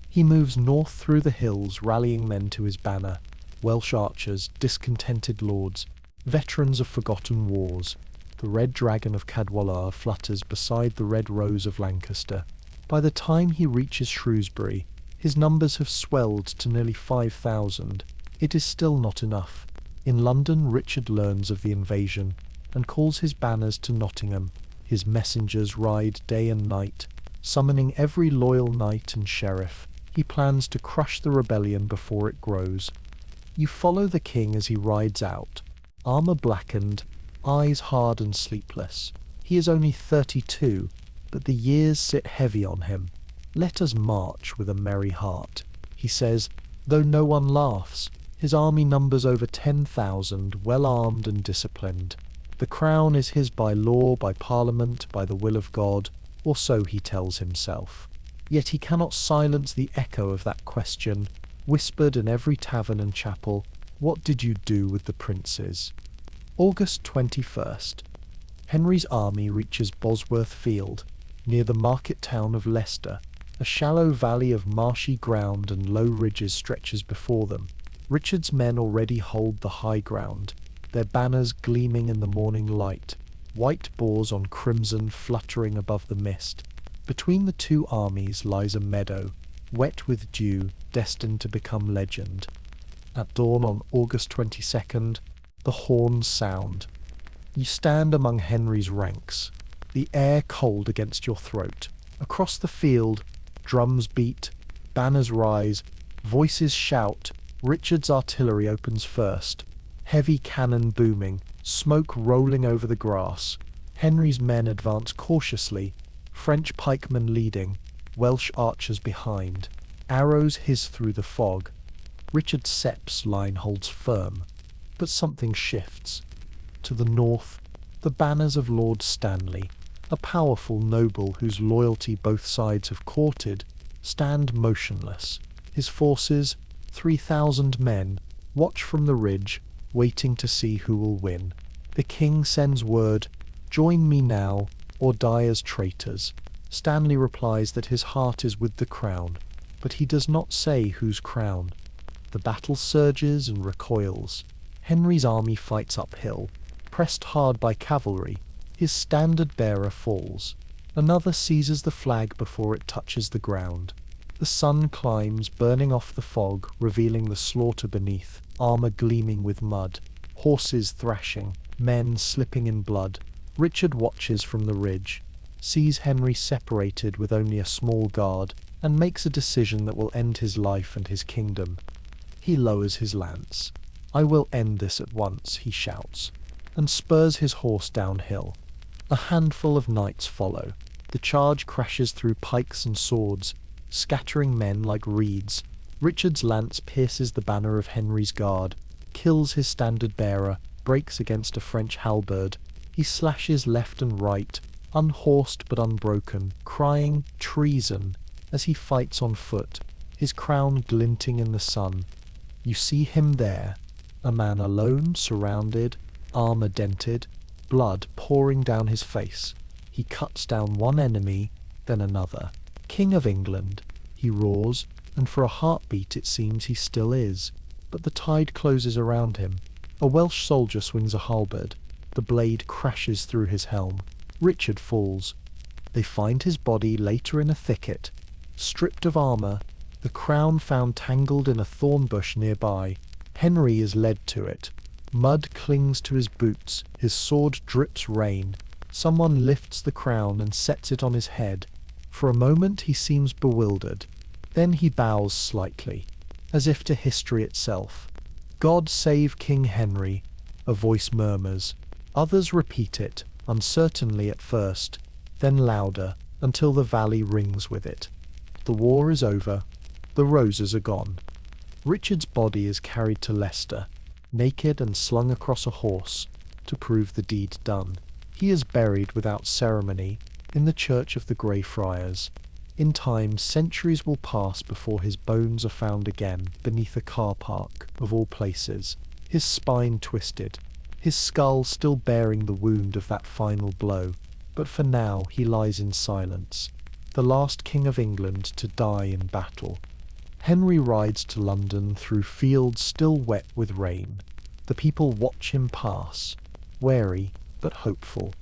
He moves north through the hills, rallying men to his banner: Welsh archers, discontented lords, veterans of forgotten wars. The red dragon of Cadwallader flutters beside the red rose of Lancaster. By the time he reaches Shrewsbury, his numbers have swelled to nearly 5,000. It is still not enough. In London, Richard learns of the invasion and calls his banners to Nottingham. His messengers ride day and night, summoning every loyal knight and sheriff. He plans to crush the rebellion before it grows. You follow the king as he rides out, armour blackened, eyes hard and sleepless. He is only 32, but the years sit heavy on him. "Let us march with a merry heart," he says, though no one laughs. His army numbers over 10,000, well armed and disciplined. The crown is his by law, by Parliament, by the will of God, or so he tells himself. Yet he cannot silence the echo of that question, whispered in every tavern and chapel: "What did you do with the princes?" August 21st. Henry's army reaches Bosworth Field, near the market town of Leicester. A shallow valley of marshy ground and low ridges stretches before them. Richard's men already hold the high ground, their banners gleaming in the morning light, white boars on crimson fluttering above the mist. Between the two armies lies a meadow, wet with dew, destined to become legend. At dawn on August 22nd, the horns sound. You stand among Henry's ranks, the air cold against your throat. Across the field, drums beat, banners rise, voices shout. Richard's artillery opens first, heavy cannon booming, smoke rolling over the grass. Henry's men advance cautiously, French pikemen leading, Welsh archers behind. Arrows hiss through the fog. Richard Sepp's line holds firm, but something shifts. To the north, the banners of Lord Stanley, a powerful noble whose loyalty both sides have courted, stand motionless. His forces, 3,000 men, watch from the ridge, waiting to see who will win. The king sends word, "Join me now, or die as traitors." Stanley replies that his heart is with the crown, but he does not say whose crown. The battle surges and recoils. Henry's army fights uphill, pressed hard by cavalry. His standard-bearer falls. Another seizes the flag before it touches the ground. The sun climbs, burning off the fog, revealing the slaughter beneath, armour gleaming with mud, horses thrashing, men slipping in blood. Richard watches from the ridge, sees Henry separated with only a small guard, and makes a decision that will end his life and his kingdom. He lowers his lance. "I will end this at once," he shouts, and spurs his horse downhill. A handful of knights follow. The charge crashes through pikes and swords, scattering men like reeds. Richard's lance pierces the banner of Henry's guard, kills his standard-bearer, breaks against a French halberd. He slashes left and right, unhorsed but unbroken, crying "treason" as he fights on foot, his crown glinting in the sun. You see him there, a man alone, surrounded, armour dented, blood pouring down his face. He cuts down one enemy, then another. "King of England," he roars, and for a heartbeat it seems he still is. But the tide closes around him. A Welsh soldier swings a halberd. The blade crashes through his helm. Richard falls. They find his body later in a thicket, stripped of armour, the crown found tangled in a thorn bush nearby. Henry is led to it. Mud clings to his boots, his sword drips rain. Someone lifts the crown and sets it on his head. For a moment he seems bewildered. Then he bows slightly, as if to history itself. "God save King Henry," a voice murmurs. Others repeat it, uncertainly at first, then louder, until the valley rings with it. The war is over. The roses are gone. Richard's body is carried to Leicester, naked and slung across a horse, to prove the deed done. He is buried without ceremony in the Church of the Grey Friars. In time, centuries will pass before his bones are found again beneath a car park, of all places, his spine twisted, his skull still bearing the wound of that final blow. But for now he lies in silence, the last king of England to die in battle. Henry rides to London through fields still wet with rain. The people watch him pass, wary, but hopeful.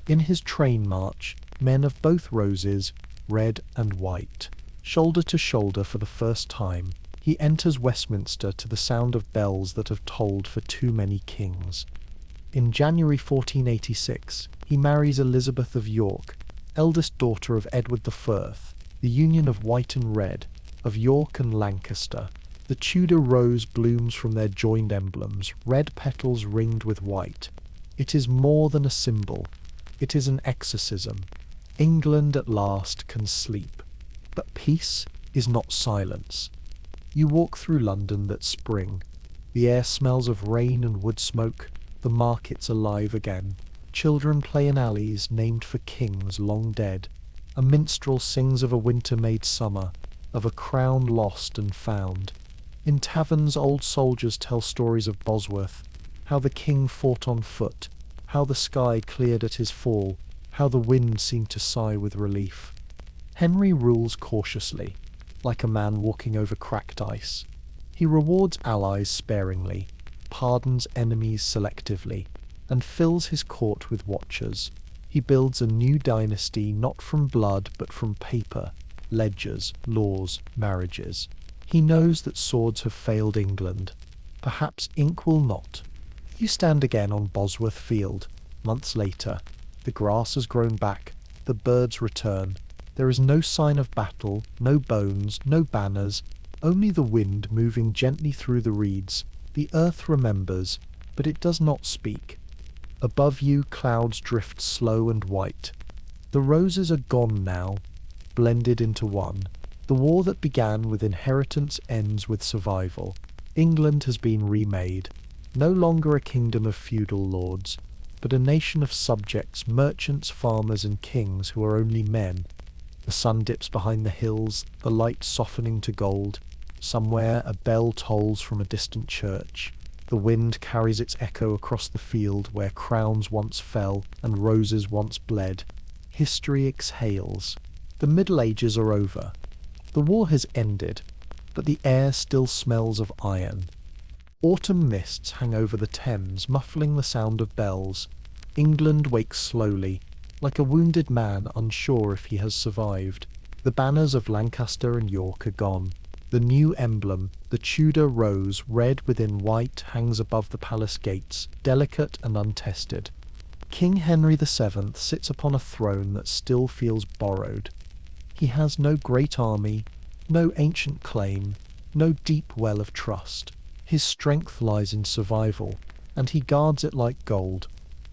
In his train march, men of both roses, red and white, shoulder to shoulder for the first time, he enters Westminster to the sound of bells that have tolled for too many kings. In January 1486, he marries Elizabeth of York, eldest daughter of Edward I, the union of white and red, of York and Lancaster. The Tudor rose blooms from their joined emblems, red petals ringed with white. It is more than a symbol. It is an exorcism. England at last can sleep. But peace is not silence. You walk through London that spring. The air smells of rain and wood smoke. The market's alive again. Children play in alleys named for kings long dead. A minstrel sings of a winter made summer, of a crown lost and found. In taverns old soldiers tell stories of Bosworth, how the king fought on foot, how the sky cleared at his fall, how the wind seemed to sigh with relief. Henry rules cautiously, like a man walking over cracked ice. He rewards allies sparingly, pardons enemies selectively, and fills his court with watchers. He builds a new dynasty not from blood but from paper, ledgers, laws, marriages. He knows that swords have failed England. Perhaps ink will not. You stand again on Bosworth Field, months later. The grass has grown back, the birds return. There is no sign of battle, no bones, no banners, only the wind moving gently through the reeds. The earth remembers, but it does not speak. Above you clouds drift slow and white. The roses are gone now, blended into one. The war that began with inheritance ends with survival. England has been remade, no longer a kingdom of feudal lords, but a nation of subjects, merchants, farmers and kings who are only men. The sun dips behind the hills, the light softening to gold. Somewhere a bell tolls from a distant church. The wind carries its echo across the field where crowns once fell and roses once bled. History exhales. The Middle Ages are over. The war has ended, but the air still smells of iron. Autumn mists hang over the Thames, muffling the sound of bells. England wakes slowly, like a wounded man unsure if he has survived. The banners of Lancaster and York are gone. The new emblem, the Tudor rose, red within white, hangs above the palace gates, delicate and untested. King Henry VII sits upon a throne that still feels borrowed. He has no great army, no ancient claim, no deep well of trust. His strength lies in survival, and he guards it like gold.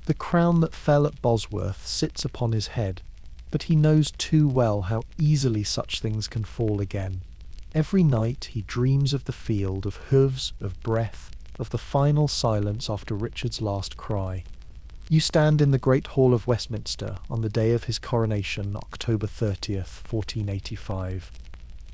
The crown that fell at Bosworth sits upon his head, but he knows too well how easily such things can fall again. Every night he dreams of the field, of hooves, of breath, of the final silence after Richard's last cry. You stand in the Great Hall of Westminster on the day of his coronation, October 30th, 1485.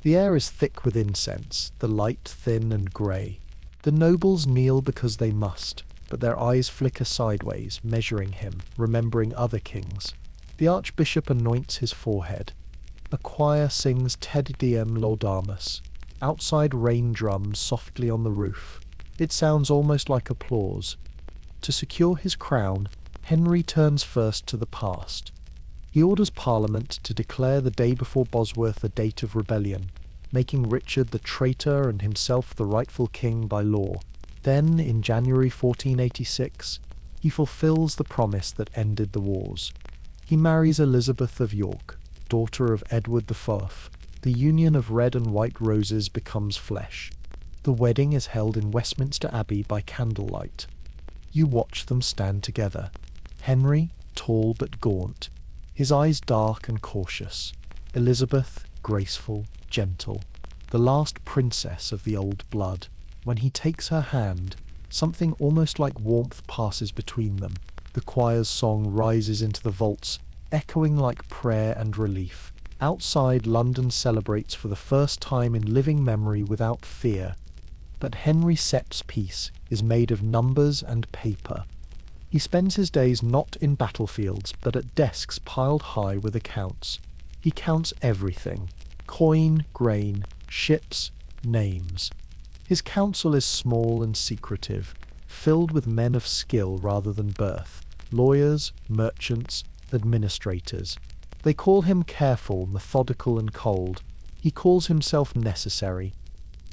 The air is thick with incense, the light thin and grey. The nobles kneel because they must, but their eyes flicker sideways, measuring him, remembering other kings. The archbishop anoints his forehead. A choir sings Te Deum Laudamus. Outside rain drums softly on the roof. It sounds almost like applause. To secure his crown, Henry turns first to the past. He orders Parliament to declare the day before Bosworth a date of rebellion, making Richard the traitor and himself the rightful king by law. Then, in January 1486, he fulfills the promise that ended the wars. He marries Elizabeth of York, daughter of Edward IV. The union of red and white roses becomes flesh. The wedding is held in Westminster Abbey by candlelight. You watch them stand together. Henry, tall but gaunt, his eyes dark and cautious. Elizabeth, graceful, gentle, the last princess of the old blood. When he takes her hand, something almost like warmth passes between them. The choir's song rises into the vaults, echoing like prayer and relief. Outside, London celebrates for the first time in living memory without fear. But Henry VII's peace is made of numbers and paper. He spends his days not in battlefields, but at desks piled high with accounts. He counts everything: coin, grain, ships, names. His council is small and secretive, filled with men of skill rather than birth. lawyers, merchants, administrators. They call him careful, methodical, and cold. He calls himself necessary.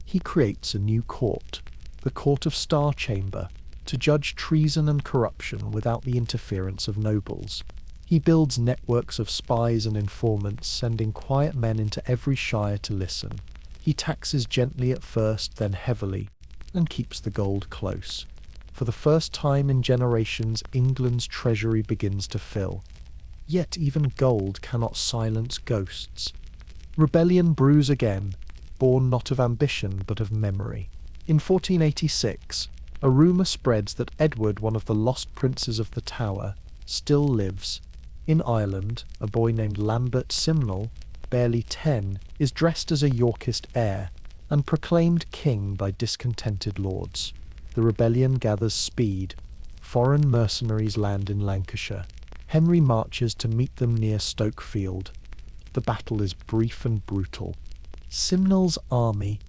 He creates a new court, the Court of Star Chamber, to judge treason and corruption without the interference of nobles. He builds networks of spies and informants, sending quiet men into every shire to listen. He taxes gently at first, then heavily, and keeps the gold close. For the first time in generations, England's treasury begins to fill. Yet even gold cannot silence ghosts. Rebellion brews again, born not of ambition but of memory. In 1486, a rumour spreads that Edward, one of the lost princes of the Tower, still lives. In Ireland, a boy named Lambert Simnel, barely 10, is dressed as a Yorkist heir and proclaimed king by discontented lords. The rebellion gathers speed. Foreign mercenaries land in Lancashire. Henry marches to meet them near Wakefield. The battle is brief and brutal. Simnel's army,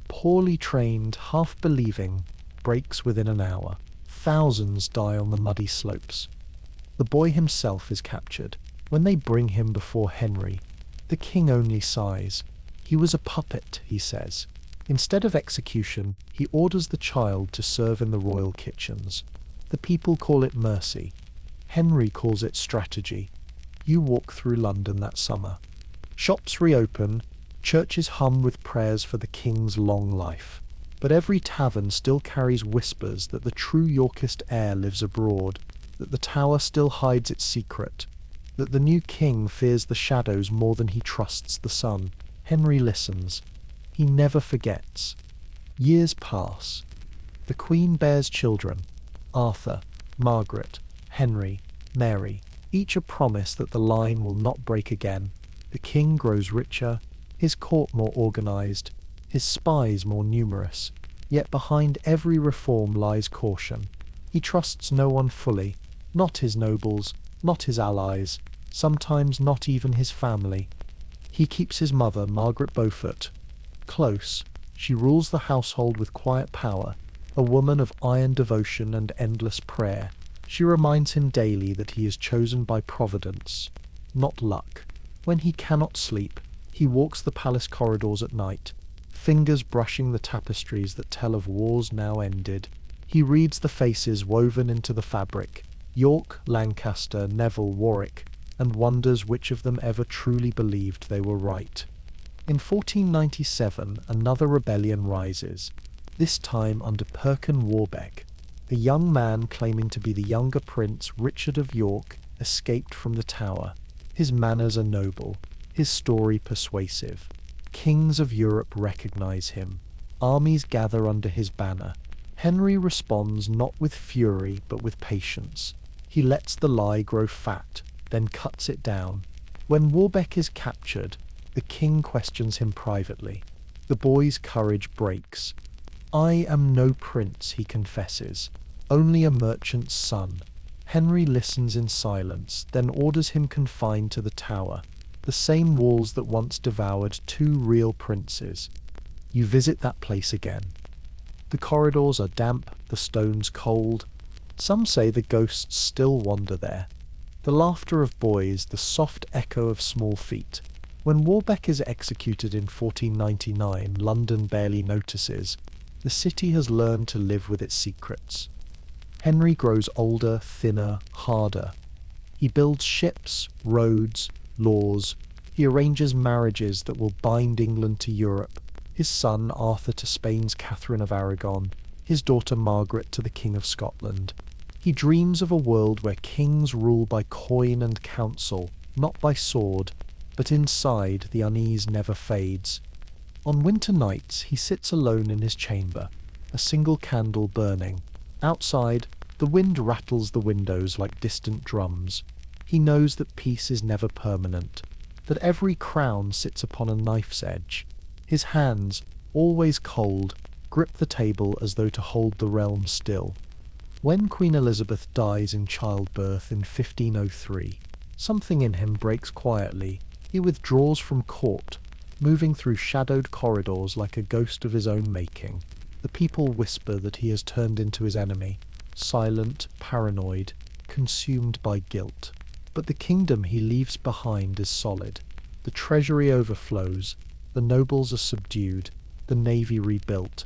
poorly trained, half-believing, breaks within an hour. Thousands die on the muddy slopes. The boy himself is captured. When they bring him before Henry, the king only sighs. He was a puppet, he says. Instead of execution, he orders the child to serve in the royal kitchens. The people call it mercy. Henry calls it strategy. You walk through London that summer. Shops reopen, churches hum with prayers for the king's long life. But every tavern still carries whispers that the true Yorkist heir lives abroad, that the Tower still hides its secret, that the new king fears the shadows more than he trusts the sun. Henry listens. He never forgets. Years pass. The Queen bears children: Arthur, Margaret, Henry, Mary, each a promise that the line will not break again. The king grows richer, his court more organised, his spies more numerous. Yet behind every reform lies caution. He trusts no one fully, not his nobles, not his allies, sometimes not even his family. He keeps his mother, Margaret Beaufort, close. She rules the household with quiet power, a woman of iron devotion and endless prayer. She reminds him daily that he is chosen by Providence, not luck. When he cannot sleep, he walks the palace corridors at night, fingers brushing the tapestries that tell of wars now ended. He reads the faces woven into the fabric: York, Lancaster, Neville, Warwick, and wonders which of them ever truly believed they were right. In 1497, another rebellion rises, this time under Perkin Warbeck. A young man claiming to be the younger Prince Richard of York escaped from the Tower. His manners are noble, his story persuasive. Kings of Europe recognize him. Armies gather under his banner. Henry responds not with fury but with patience. He lets the lie grow fat, then cuts it down. When Warbeck is captured, the king questions him privately. The boy's courage breaks. "I am no prince," he confesses, "only a merchant's son." Henry listens in silence, then orders him confined to the Tower, the same walls that once devoured two real princes. You visit that place again. The corridors are damp, the stones cold. Some say the ghosts still wander there. The laughter of boys, the soft echo of small feet. When Warbeck is executed in 1499, London barely notices. The city has learned to live with its secrets. Henry grows older, thinner, harder. He builds ships, roads, laws. He arranges marriages that will bind England to Europe. His son Arthur to Spain's Catherine of Aragon, his daughter Margaret to the King of Scotland. He dreams of a world where kings rule by coin and counsel, not by sword, but inside the unease never fades. On winter nights he sits alone in his chamber, a single candle burning. Outside, the wind rattles the windows like distant drums. He knows that peace is never permanent, that every crown sits upon a knife's edge. His hands, always cold, grip the table as though to hold the realm still. When Queen Elizabeth dies in childbirth in 1503, something in him breaks quietly. He withdraws from court, moving through shadowed corridors like a ghost of his own making. The people whisper that he has turned into his enemy, silent, paranoid, consumed by guilt. But the kingdom he leaves behind is solid. The treasury overflows, the nobles are subdued, the navy rebuilt.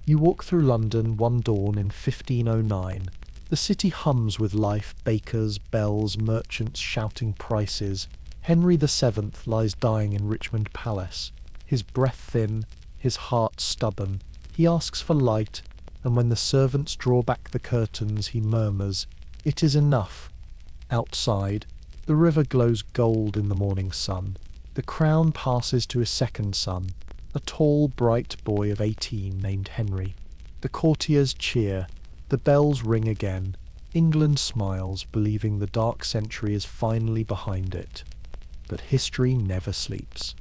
You walk through London one dawn in 1509. The city hums with life, bakers, bells, merchants shouting prices. Henry VII lies dying in Richmond Palace, his breath thin, his heart stubborn. He asks for light, and when the servants draw back the curtains, he murmurs, "It is enough." Outside, the river glows gold in the morning sun. The crown passes to his second son, a tall, bright boy of 18 named Henry. The courtiers cheer, the bells ring again. England smiles, believing the dark century is finally behind it. But history never sleeps.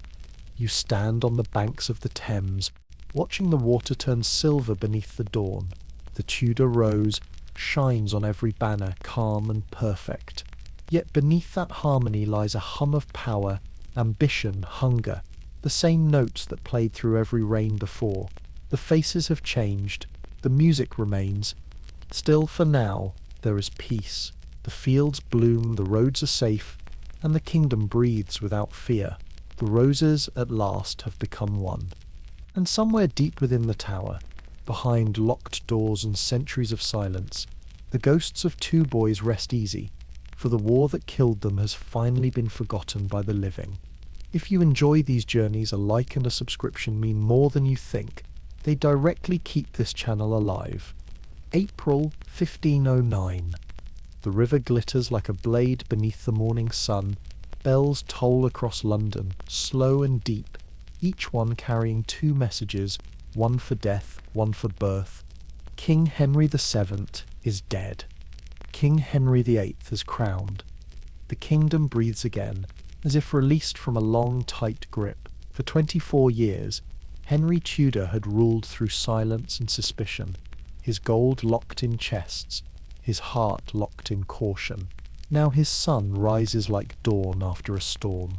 You stand on the banks of the Thames, watching the water turn silver beneath the dawn. The Tudor rose shines on every banner, calm and perfect. Yet beneath that harmony lies a hum of power, ambition, hunger, the same notes that played through every reign before. The faces have changed, the music remains. Still, for now, there is peace. The fields bloom, the roads are safe, and the kingdom breathes without fear. The roses, at last, have become one. And somewhere deep within the tower, behind locked doors and centuries of silence, the ghosts of two boys rest easy, for the war that killed them has finally been forgotten by the living. If you enjoy these journeys, a like and a subscription mean more than you think. They directly keep this channel alive. April 1509. The river glitters like a blade beneath the morning sun. Bells toll across London, slow and deep, each one carrying two messages, one for death, one for birth. King Henry VII is dead. King Henry VIII is crowned. The kingdom breathes again, as if released from a long, tight grip. For 24 years, Henry Tudor had ruled through silence and suspicion, his gold locked in chests, his heart locked in caution. Now his sun rises like dawn after a storm.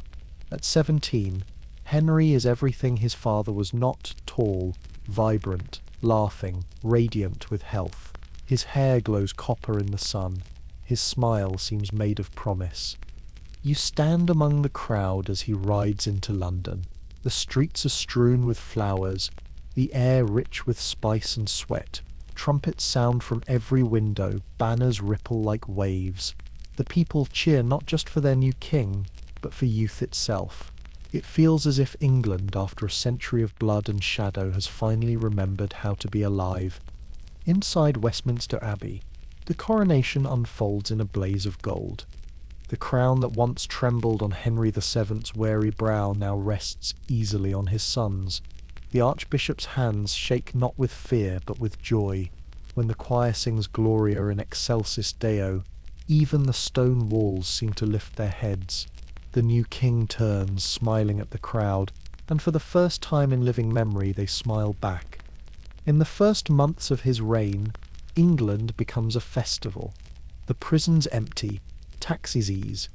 At 17, Henry is everything his father was not: tall, vibrant, laughing, radiant with health. His hair glows copper in the sun. His smile seems made of promise. You stand among the crowd as he rides into London. The streets are strewn with flowers, the air rich with spice and sweat. Trumpets sound from every window, banners ripple like waves. The people cheer not just for their new king, but for youth itself. It feels as if England, after a century of blood and shadow, has finally remembered how to be alive. Inside Westminster Abbey, the coronation unfolds in a blaze of gold. The crown that once trembled on Henry VII's wary brow now rests easily on his son's. The archbishop's hands shake not with fear but with joy. When the choir sings Gloria in Excelsis Deo, even the stone walls seem to lift their heads. The new king turns, smiling at the crowd, and for the first time in living memory they smile back. In the first months of his reign, England becomes a festival. The prisons empty, taxes ease,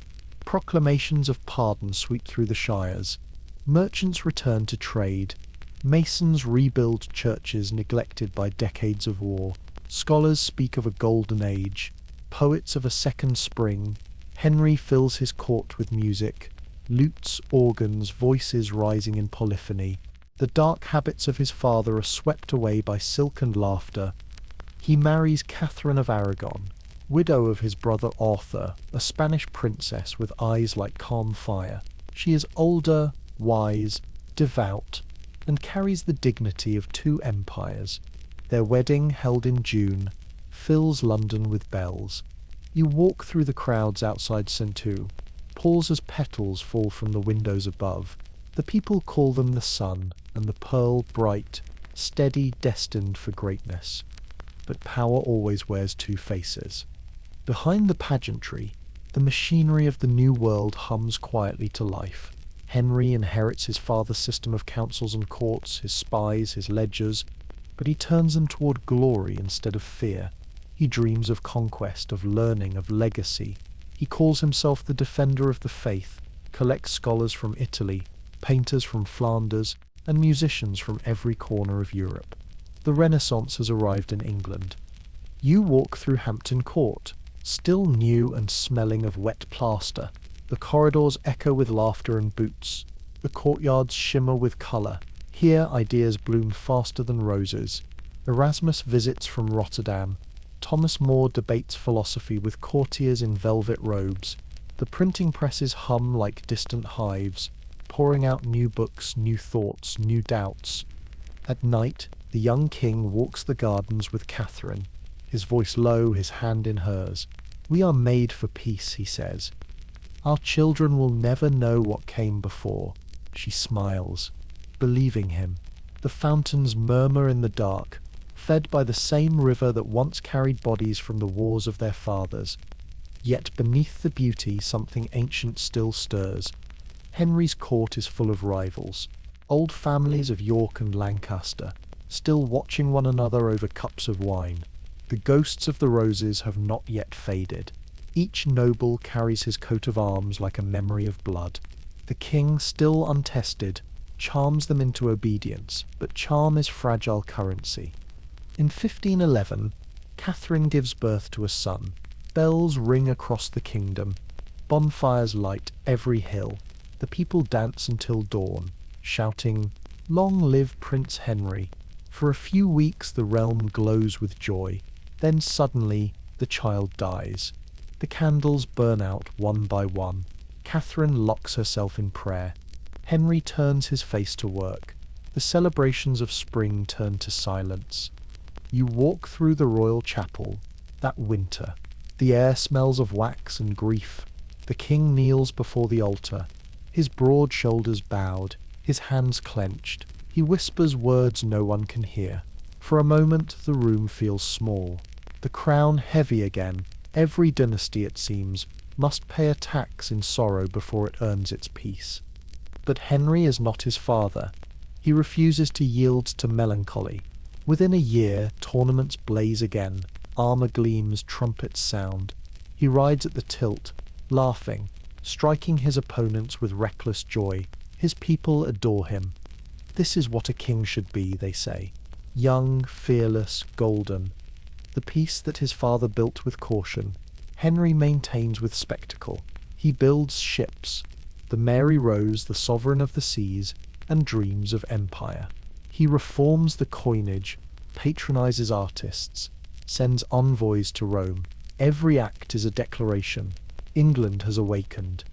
proclamations of pardon sweep through the shires, merchants return to trade, masons rebuild churches neglected by decades of war, scholars speak of a golden age, poets of a second spring. Henry fills his court with music, lutes, organs, voices rising in polyphony. The dark habits of his father are swept away by silk and laughter. He marries Catherine of Aragon, widow of his brother Arthur, a Spanish princess with eyes like calm fire. She is older, wise, devout, and carries the dignity of two empires. Their wedding, held in June, fills London with bells. You walk through the crowds outside St. Two, pause as petals fall from the windows above. The people call them the sun, and the pearl bright, steady, destined for greatness. But power always wears two faces. Behind the pageantry, the machinery of the new world hums quietly to life. Henry inherits his father's system of councils and courts, his spies, his ledgers, but he turns them toward glory instead of fear. He dreams of conquest, of learning, of legacy. He calls himself the defender of the faith, collects scholars from Italy, painters from Flanders, and musicians from every corner of Europe. The Renaissance has arrived in England. You walk through Hampton Court, still new and smelling of wet plaster. The corridors echo with laughter and boots. The courtyards shimmer with colour. Here ideas bloom faster than roses. Erasmus visits from Rotterdam. Thomas More debates philosophy with courtiers in velvet robes. The printing presses hum like distant hives, pouring out new books, new thoughts, new doubts. At night, the young king walks the gardens with Catherine, his voice low, his hand in hers. "We are made for peace," he says. "Our children will never know what came before." She smiles, believing him. The fountains murmur in the dark, fed by the same river that once carried bodies from the wars of their fathers. Yet beneath the beauty something ancient still stirs. Henry's court is full of rivals, old families of York and Lancaster, still watching one another over cups of wine. The ghosts of the roses have not yet faded. Each noble carries his coat of arms like a memory of blood. The king, still untested, charms them into obedience, but charm is fragile currency. In 1511, Catherine gives birth to a son. Bells ring across the kingdom. Bonfires light every hill. The people dance until dawn, shouting, "Long live Prince Henry." For a few weeks the realm glows with joy. Then suddenly the child dies. The candles burn out one by one. Catherine locks herself in prayer. Henry turns his face to work. The celebrations of spring turn to silence. You walk through the royal chapel that winter. The air smells of wax and grief. The king kneels before the altar, his broad shoulders bowed, his hands clenched. He whispers words no one can hear. For a moment the room feels small. The crown heavy again. Every dynasty, it seems, must pay a tax in sorrow before it earns its peace. But Henry is not his father. He refuses to yield to melancholy. Within a year, tournaments blaze again. Armour gleams, trumpets sound. He rides at the tilt, laughing, striking his opponents with reckless joy. His people adore him. This is what a king should be, they say. Young, fearless, golden. The peace that his father built with caution, Henry maintains with spectacle. He builds ships, the Mary Rose, the sovereign of the seas, and dreams of empire. He reforms the coinage, patronizes artists, sends envoys to Rome. Every act is a declaration. England has awakened.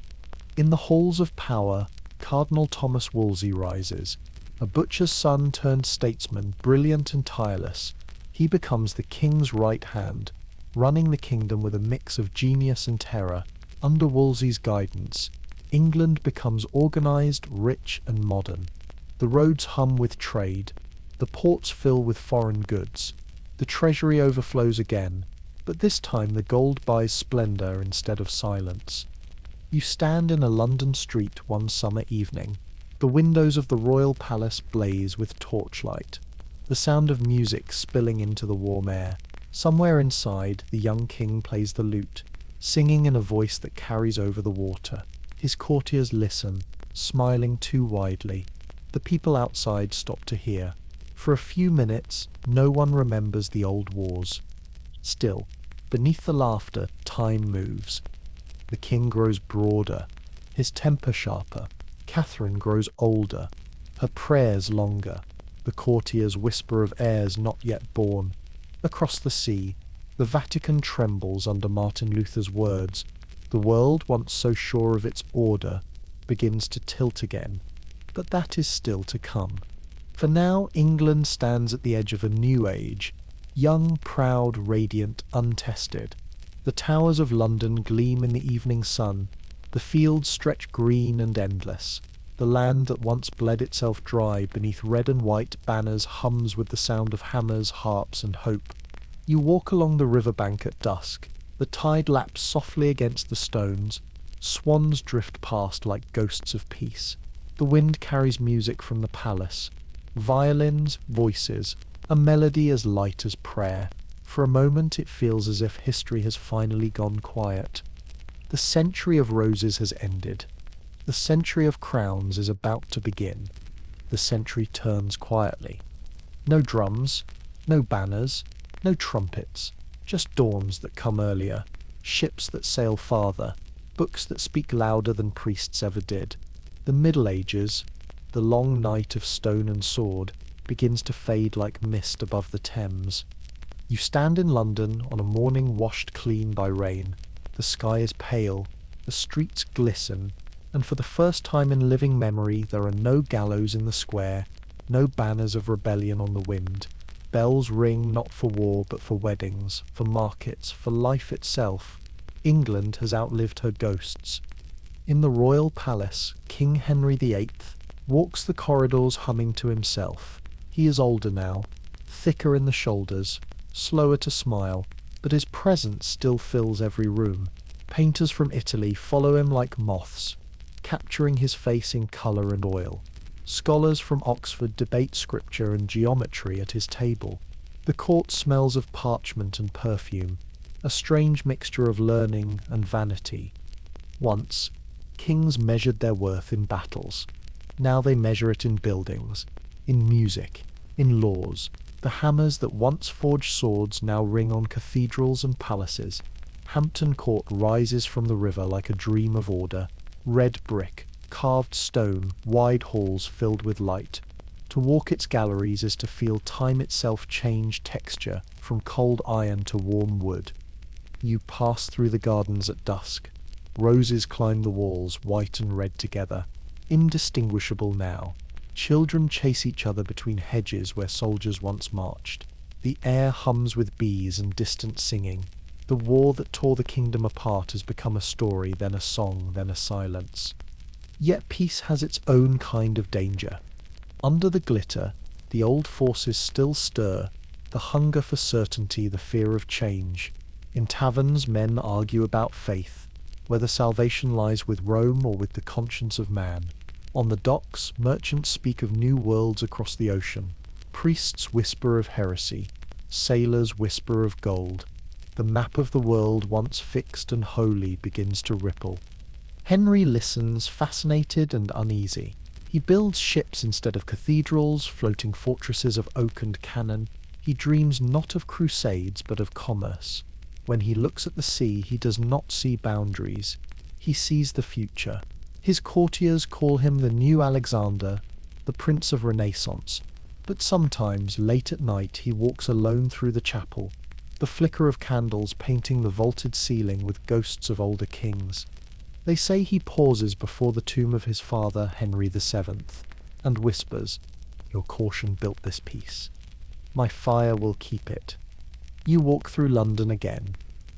In the halls of power, Cardinal Thomas Wolsey rises. A butcher's son turned statesman, brilliant and tireless. He becomes the king's right hand, running the kingdom with a mix of genius and terror. Under Wolsey's guidance, England becomes organized, rich, and modern. The roads hum with trade. The ports fill with foreign goods. The treasury overflows again, but this time the gold buys splendor instead of silence. You stand in a London street one summer evening. The windows of the royal palace blaze with torchlight, the sound of music spilling into the warm air. Somewhere inside, the young king plays the lute, singing in a voice that carries over the water. His courtiers listen, smiling too widely. The people outside stop to hear. For a few minutes, no one remembers the old wars. Still, beneath the laughter, time moves. The king grows broader, his temper sharper. Catherine grows older, her prayers longer. The courtiers whisper of heirs not yet born. Across the sea, the Vatican trembles under Martin Luther's words. The world, once so sure of its order, begins to tilt again. But that is still to come. For now, England stands at the edge of a new age, young, proud, radiant, untested. The towers of London gleam in the evening sun. The fields stretch green and endless. The land that once bled itself dry beneath red and white banners hums with the sound of hammers, harps, and hope. You walk along the riverbank at dusk. The tide laps softly against the stones. Swans drift past like ghosts of peace. The wind carries music from the palace. Violins, voices, a melody as light as prayer. For a moment it feels as if history has finally gone quiet. The century of roses has ended. The century of crowns is about to begin. The century turns quietly. No drums, no banners, no trumpets, just dawns that come earlier, ships that sail farther, books that speak louder than priests ever did. The Middle Ages, the long night of stone and sword, begins to fade like mist above the Thames. You stand in London on a morning washed clean by rain. The sky is pale, the streets glisten, and for the first time in living memory there are no gallows in the square, no banners of rebellion on the wind. Bells ring not for war but for weddings, for markets, for life itself. England has outlived her ghosts. In the royal palace, King Henry VIII walks the corridors humming to himself. He is older now, thicker in the shoulders, slower to smile, but his presence still fills every room. Painters from Italy follow him like moths, capturing his face in colour and oil. Scholars from Oxford debate scripture and geometry at his table. The court smells of parchment and perfume, a strange mixture of learning and vanity. Once, kings measured their worth in battles. Now they measure it in buildings, in music, in laws. The hammers that once forged swords now ring on cathedrals and palaces. Hampton Court rises from the river like a dream of order. Red brick, carved stone, wide halls filled with light. To walk its galleries is to feel time itself change texture from cold iron to warm wood. You pass through the gardens at dusk. Roses climb the walls, white and red together, indistinguishable now. Children chase each other between hedges where soldiers once marched. The air hums with bees and distant singing. The war that tore the kingdom apart has become a story, then a song, then a silence. Yet peace has its own kind of danger. Under the glitter, the old forces still stir, the hunger for certainty, the fear of change. In taverns, men argue about faith, whether salvation lies with Rome or with the conscience of man. On the docks, merchants speak of new worlds across the ocean. Priests whisper of heresy. Sailors whisper of gold. The map of the world, once fixed and holy, begins to ripple. Henry listens, fascinated and uneasy. He builds ships instead of cathedrals, floating fortresses of oak and cannon. He dreams not of crusades, but of commerce. When he looks at the sea, he does not see boundaries. He sees the future. His courtiers call him the new Alexander, the Prince of Renaissance. But sometimes, late at night, he walks alone through the chapel, the flicker of candles painting the vaulted ceiling with ghosts of older kings. They say he pauses before the tomb of his father, Henry VII, and whispers, "Your caution built this peace. My fire will keep it." You walk through London again,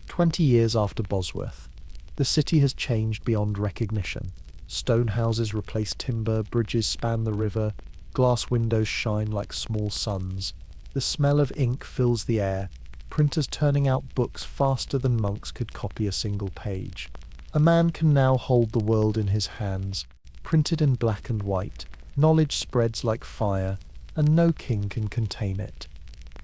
20 years after Bosworth. The city has changed beyond recognition. Stone houses replace timber, bridges span the river, glass windows shine like small suns. The smell of ink fills the air, printers turning out books faster than monks could copy a single page. A man can now hold the world in his hands, printed in black and white. Knowledge spreads like fire, and no king can contain it.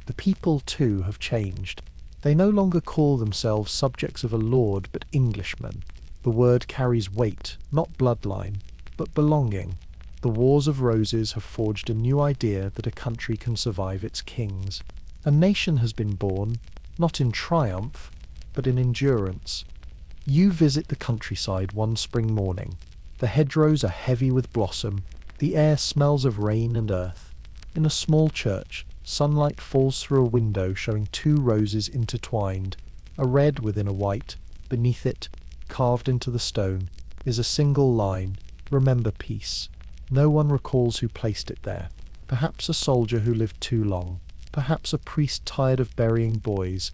The people, too, have changed. They no longer call themselves subjects of a lord, but Englishmen. The word carries weight, not bloodline, but belonging. The Wars of Roses have forged a new idea that a country can survive its kings. A nation has been born, not in triumph, but in endurance. You visit the countryside one spring morning. The hedgerows are heavy with blossom. The air smells of rain and earth. In a small church, sunlight falls through a window showing two roses intertwined, a red within a white. Beneath it, carved into the stone, is a single line, "Remember peace." No one recalls who placed it there. Perhaps a soldier who lived too long. Perhaps a priest tired of burying boys.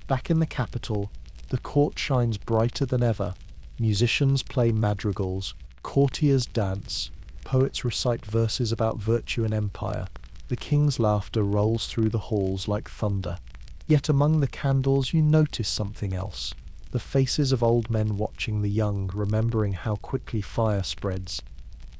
Back in the capital, the court shines brighter than ever. Musicians play madrigals, courtiers dance, poets recite verses about virtue and empire. The king's laughter rolls through the halls like thunder. Yet among the candles you notice something else. The faces of old men watching the young, remembering how quickly fire spreads.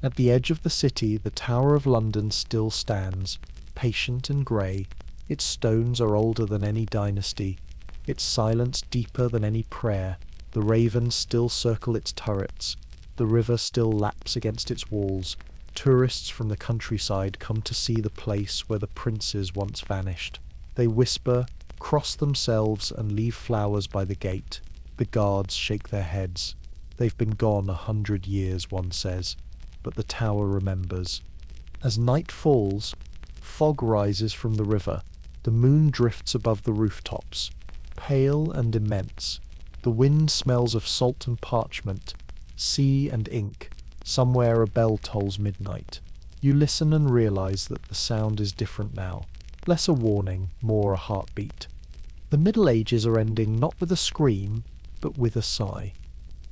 At the edge of the city, the Tower of London still stands, patient and grey. Its stones are older than any dynasty, its silence deeper than any prayer. The ravens still circle its turrets. The river still laps against its walls. Tourists from the countryside come to see the place where the princes once vanished. They whisper, cross themselves, and leave flowers by the gate. The guards shake their heads. They've been gone 100 years, one says, but the tower remembers. As night falls, fog rises from the river. The moon drifts above the rooftops, pale and immense. The wind smells of salt and parchment, sea and ink. Somewhere a bell tolls midnight. You listen and realize that the sound is different now. Less a warning, more a heartbeat. The Middle Ages are ending not with a scream, but with a sigh.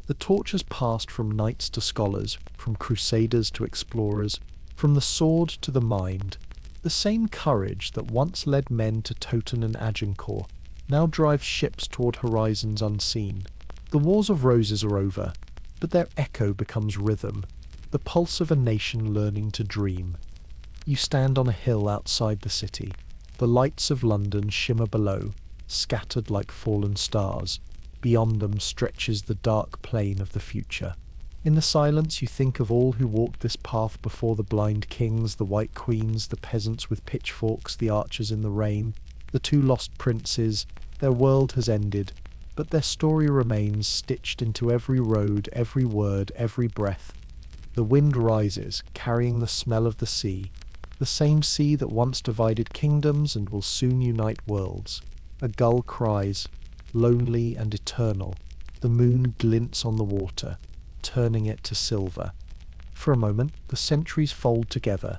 The torch has passed from knights to scholars, from crusaders to explorers, from the sword to the mind. The same courage that once led men to Towton and Agincourt now drives ships toward horizons unseen. The Wars of Roses are over, but their echo becomes rhythm, the pulse of a nation learning to dream. You stand on a hill outside the city. The lights of London shimmer below, scattered like fallen stars. Beyond them stretches the dark plain of the future. In the silence you think of all who walked this path before, the blind kings, the white queens, the peasants with pitchforks, the archers in the rain, the two lost princes. Their world has ended, but their story remains stitched into every road, every word, every breath. The wind rises, carrying the smell of the sea, the same sea that once divided kingdoms and will soon unite worlds. A gull cries, lonely and eternal. The moon glints on the water, turning it to silver. For a moment, the centuries fold together.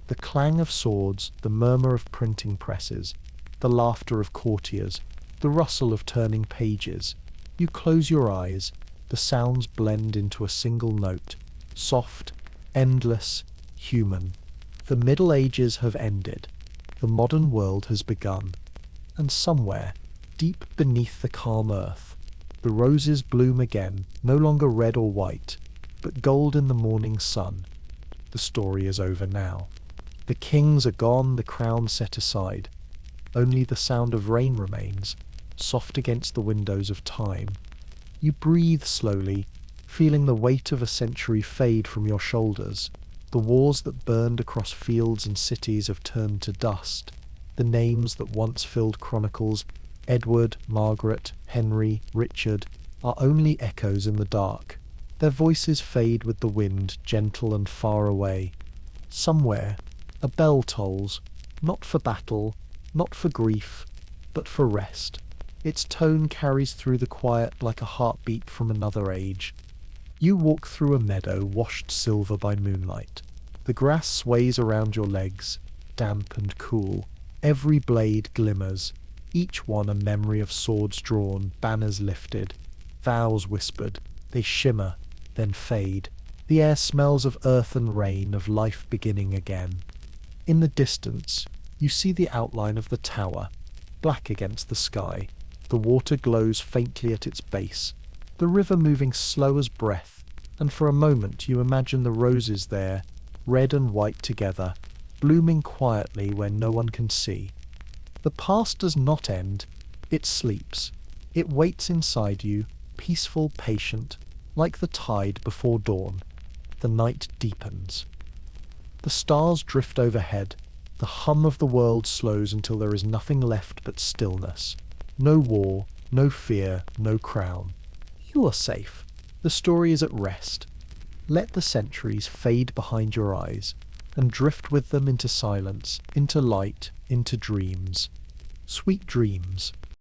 The clang of swords, the murmur of printing presses, the laughter of courtiers, the rustle of turning pages. You close your eyes. The sounds blend into a single note, soft, endless, human. The Middle Ages have ended. The modern world has begun. And somewhere, deep beneath the calm earth, the roses bloom again, no longer red or white, but gold in the morning sun. The story is over now. The kings are gone, the crown set aside. Only the sound of rain remains, soft against the windows of time. You breathe slowly, feeling the weight of a century fade from your shoulders. The wars that burned across fields and cities have turned to dust. The names that once filled chronicles, Edward, Margaret, Henry, Richard, are only echoes in the dark. Their voices fade with the wind, gentle and far away. Somewhere, a bell tolls, not for battle, not for grief, but for rest. Its tone carries through the quiet like a heartbeat from another age. You walk through a meadow washed silver by moonlight. The grass sways around your legs, damp and cool. Every blade glimmers, each one a memory of swords drawn, banners lifted, vows whispered. They shimmer, then fade. The air smells of earth and rain, of life beginning again. In the distance, you see the outline of the tower, black against the sky. The water glows faintly at its base, the river moving slow as breath, and for a moment you imagine the roses there, red and white together, blooming quietly where no one can see. The past does not end, it sleeps. It waits inside you, peaceful, patient, like the tide before dawn. The night deepens. The stars drift overhead. The hum of the world slows until there is nothing left but stillness. No war, no fear, no crown. You are safe. The story is at rest. Let the centuries fade behind your eyes, and drift with them into silence, into light, into dreams. Sweet dreams.